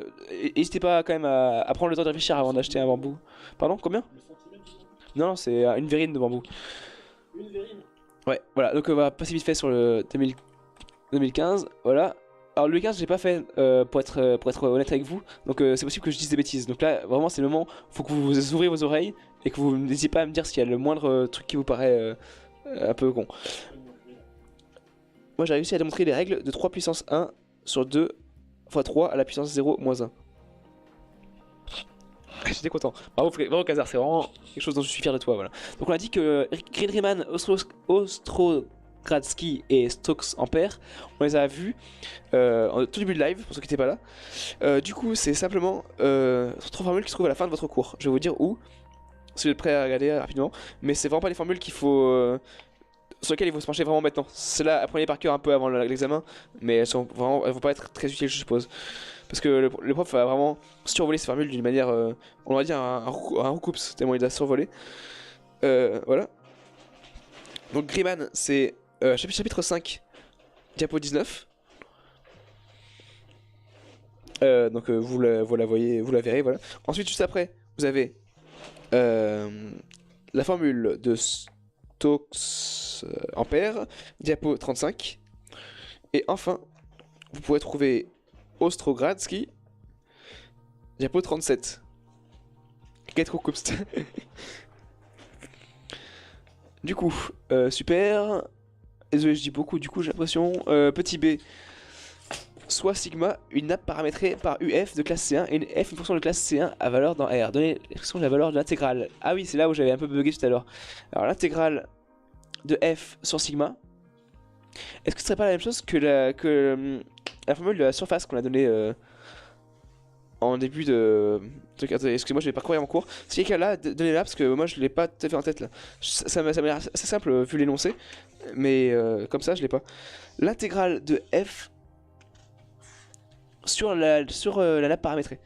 N'hésitez pas quand même à prendre le temps de réfléchir avant d'acheter un bambou. Pardon, combien? Le centimètre, tu vois. Non, non, c'est une verrine de bambou. Une verrine. Ouais, voilà, donc on va passer vite fait sur le 2015. Voilà. Alors le 2015, j'ai pas fait pour être honnête avec vous, donc c'est possible que je dise des bêtises. Donc là, vraiment, c'est le moment, faut que vous ouvrez vos oreilles et que vous n'hésitez pas à me dire s'il y a le moindre truc qui vous paraît un peu con. Moi, j'ai réussi à démontrer les règles de 3 puissance 1 sur 2 fois 3 à la puissance 0 moins 1. J'étais content. Bravo Kazar, c'est vraiment quelque chose dont je suis fier de toi. Voilà. Donc on a dit que Gridriman, Ostrogradsky et Stokes Ampère, on les a vus en tout début de live, pour ceux qui n'étaient pas là. Du coup, c'est simplement trois formules qui se trouvent à la fin de votre cours. Je vais vous dire où, si vous êtes prêts à regarder rapidement. Mais c'est vraiment pas les formules qu'il faut, sur lesquelles il faut se pencher vraiment maintenant. Celles-là, apprenez par cœur un peu avant l'examen, mais elles vont pas être très utiles, je suppose. Parce que le prof a vraiment survolé ces formules d'une manière, on va dire, un roucoups, tellement il a survolé. Voilà. Donc Griman, c'est chapitre 5, diapo 19. Donc vous la voyez, vous la verrez, voilà. Ensuite, juste après, vous avez la formule de Stokes Ampère, diapo 35. Et enfin, vous pourrez trouver Ostrogradsky, diapo 37. Get Kupst. Du coup, super. Désolé, je dis beaucoup, du coup, j'ai l'impression. Petit b, soit sigma, une nappe paramétrée par UF de classe C1 et une F, une fonction de classe C1 à valeur dans R. Donnez l'expression de la valeur de l'intégrale. Ah oui, c'est là où j'avais un peu bugué tout à l'heure. Alors, l'intégrale de F sur sigma, est-ce que ce serait pas la même chose que la formule de la surface qu'on a donnée en début de... Excusez-moi, je vais parcourir mon cours. Si quelqu'un là, donnez-la parce que moi je l'ai pas tout à fait en tête là. Ça m'a l'air assez simple vu l'énoncé, mais comme ça je l'ai pas. L'intégrale de F sur la nappe paramétrée.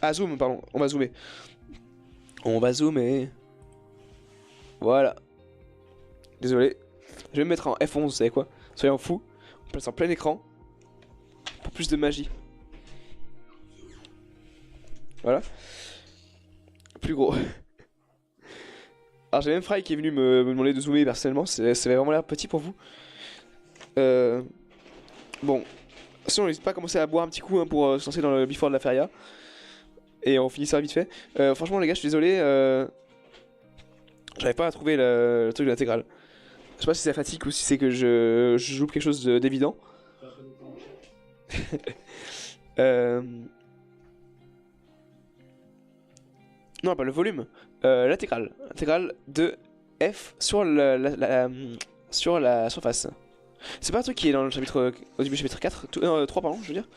Ah, zoom, pardon, on va zoomer. On va zoomer. Voilà. Désolé. Je vais me mettre en F11, vous savez quoi? Soyons fous. On place en plein écran. Pour plus de magie. Voilà. Plus gros. Alors j'ai même Fry qui est venu me demander de zoomer personnellement. Ça avait vraiment l'air petit pour vous. Bon. Sinon, n'hésite pas à commencer à boire un petit coup hein, pour se lancer dans le before de la feria. Et on finit ça vite fait. Franchement, les gars, je suis désolé. J'arrive pas à trouver le truc de l'intégrale. Je sais pas si c'est la fatigue ou si c'est que je joue quelque chose d'évident. euh... Non, pas le volume. L'intégrale. L'intégrale de F sur sur la surface. C'est pas un truc qui est dans le chapitre. Au début du chapitre 4 3, pardon, je veux dire.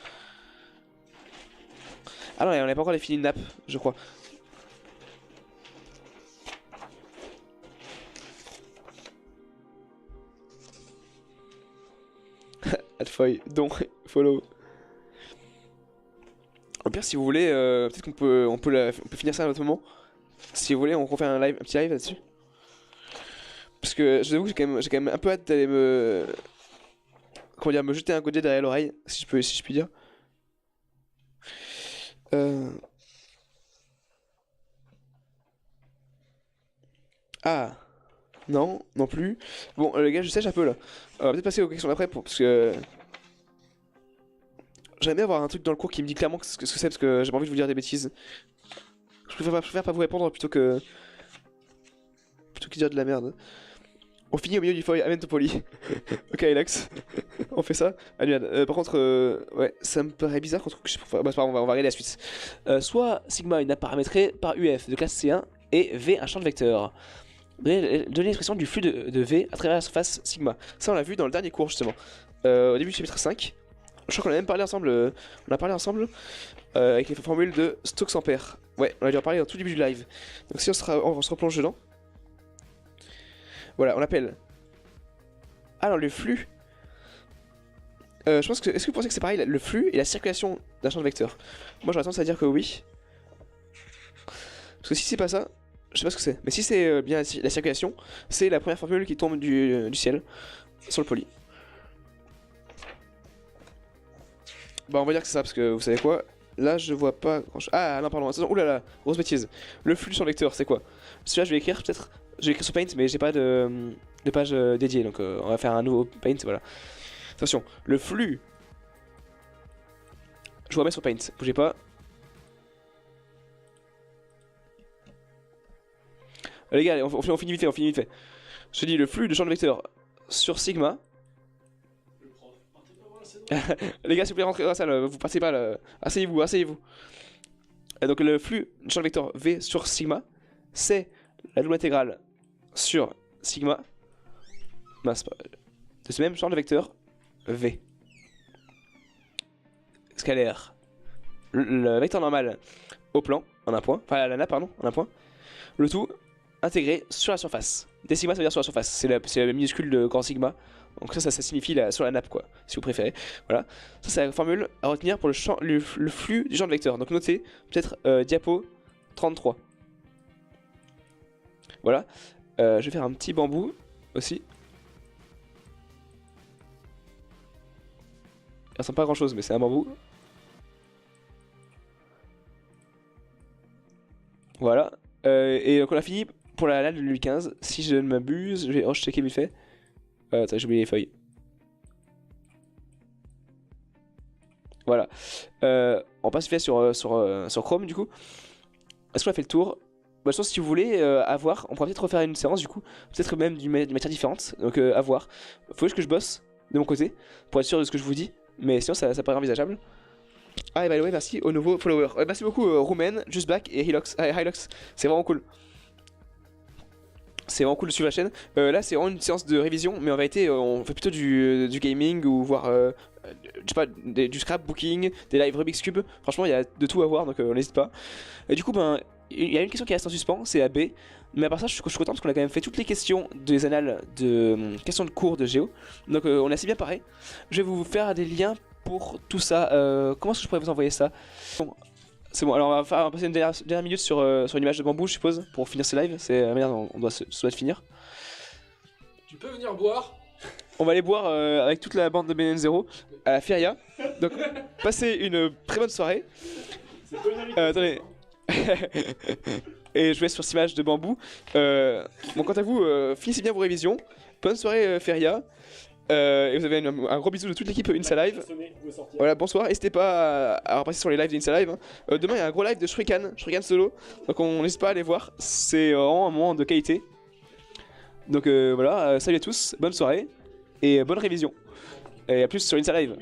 Ah non, on n'a pas encore défini une nappe, je crois. Adfoy, don, follow. Au pire, si vous voulez, peut-être on peut finir ça à un autre moment. Si vous voulez, on refait un petit live là-dessus. Parce que je vous avoue que j'ai quand même un peu hâte d'aller comment dire, me jeter un godet derrière l'oreille, si je puis dire. Euh... Ah, non, non plus. Bon, les gars, je sèche un peu là. On va peut-être passer aux questions d'après parce que. J'aimerais bien avoir un truc dans le cours qui me dit clairement ce que c'est parce que j'ai pas envie de vous dire des bêtises. Je préfère pas vous répondre plutôt que dire de la merde. On finit au milieu du feuille, amen Topoli. Ok, Alex. On fait ça. Annuel. Par contre, ouais, ça me paraît bizarre qu'on trouve que je. Bah, c'est pas grave, on va regarder la suite. Soit sigma une nappe paramétrée par UF de classe C1 et V un champ de vecteur. Donner l'expression du flux de V à travers la surface sigma. Ça, on l'a vu dans le dernier cours justement. Au début du chapitre 5. Je crois qu'on a même parlé ensemble. On a parlé ensemble avec les formules de Stokes-Ampère. Ouais, on a dû en parler au tout début du live. Donc si on se replonge dedans. Voilà, on l'appelle. Alors le flux. Je pense que. Est-ce que vous pensez que c'est pareil, le flux et la circulation d'un champ de vecteur? Moi j'aurais tendance à dire que oui. Parce que si c'est pas ça, je sais pas ce que c'est. Mais si c'est bien la circulation, c'est la première formule qui tombe du ciel sur le poly. Bah on va dire que c'est ça parce que vous savez quoi? Là je vois pas grand chose. Ah non pardon, attention, oulala, grosse bêtise. Le flux sur le vecteur c'est quoi? Celui-là je vais écrire peut-être. Je vais écrire sur Paint mais j'ai pas de page dédiée donc on va faire un nouveau Paint, voilà. Attention, le flux. Je vous remets sur Paint, bougez pas. Les gars, on finit vite fait, Je te dis le flux de champ de vecteur sur sigma. Les gars, s'il vous plaît, rentrez dans la salle, vous passez pas là. Asseyez-vous. Donc le flux du champ de vecteur V sur sigma, c'est la double intégrale sur sigma de ce même champ de vecteur V. Scalaire. Le vecteur normal au plan, en un point. Enfin, la nappe, pardon, en un point. Le tout intégré sur la surface. Des sigma, ça veut dire sur la surface. C'est la minuscule de grand sigma. Donc ça signifie sur la nappe, quoi, si vous préférez. Voilà. Ça, c'est la formule à retenir pour le flux du champ de vecteur. Donc notez, peut-être diapo 33. Voilà. Je vais faire un petit bambou aussi. Il ressemble pas à grand chose, mais c'est un bambou. Voilà. Et donc on a fini pour la LAN de 2015. Si je ne m'abuse, je vais checker vite fait. Attends, j'ai oublié les feuilles. Voilà. On passe vite fait sur Chrome du coup. Est-ce qu'on a fait le tour? Bah, je pense que si vous voulez avoir, on pourra peut-être refaire une séance du coup. Peut-être même d'une matière différente. Donc à voir. Faut juste que je bosse de mon côté pour être sûr de ce que je vous dis. Mais sinon ça paraît envisageable. Ah et by the way, merci aux nouveaux followers. Merci beaucoup Roumen, Just Black et Hylox. C'est vraiment cool. C'est vraiment cool de suivre la chaîne. Là c'est vraiment une séance de révision, mais en vérité on fait plutôt du gaming ou voir je sais pas, du scrapbooking, des live Rubik's Cube. Franchement il y a de tout à voir donc on n'hésite pas. Et du coup ben il y a une question qui reste en suspens, c'est AB. Mais à part ça je suis content parce qu'on a quand même fait toutes les questions des annales de questions de cours de géo. Donc on est assez bien paré. Je vais vous faire des liens pour tout ça. Comment est-ce que je pourrais vous envoyer ça? Bon, c'est bon, alors on va passer une dernière minute sur une image de bambou, je suppose, pour finir ce live. C'est la manière dont on doit se finir. Tu peux venir boire. On va aller boire avec toute la bande de BN0 à la Feria. Donc, passez une très bonne soirée. Attendez. Et je vous laisse sur cette image de bambou. Bon, quant à vous, finissez bien vos révisions. Bonne soirée, Feria. Et vous avez un gros bisou de toute l'équipe Insta Live. Voilà, bonsoir. N'hésitez pas à repasser sur les lives d'Insta Live. Demain, il y a un gros live de Shuriken solo. Donc, on n'hésite pas à aller voir. C'est vraiment un moment de qualité. Donc, voilà. Salut à tous. Bonne soirée. Et bonne révision. Et à plus sur Insta Live.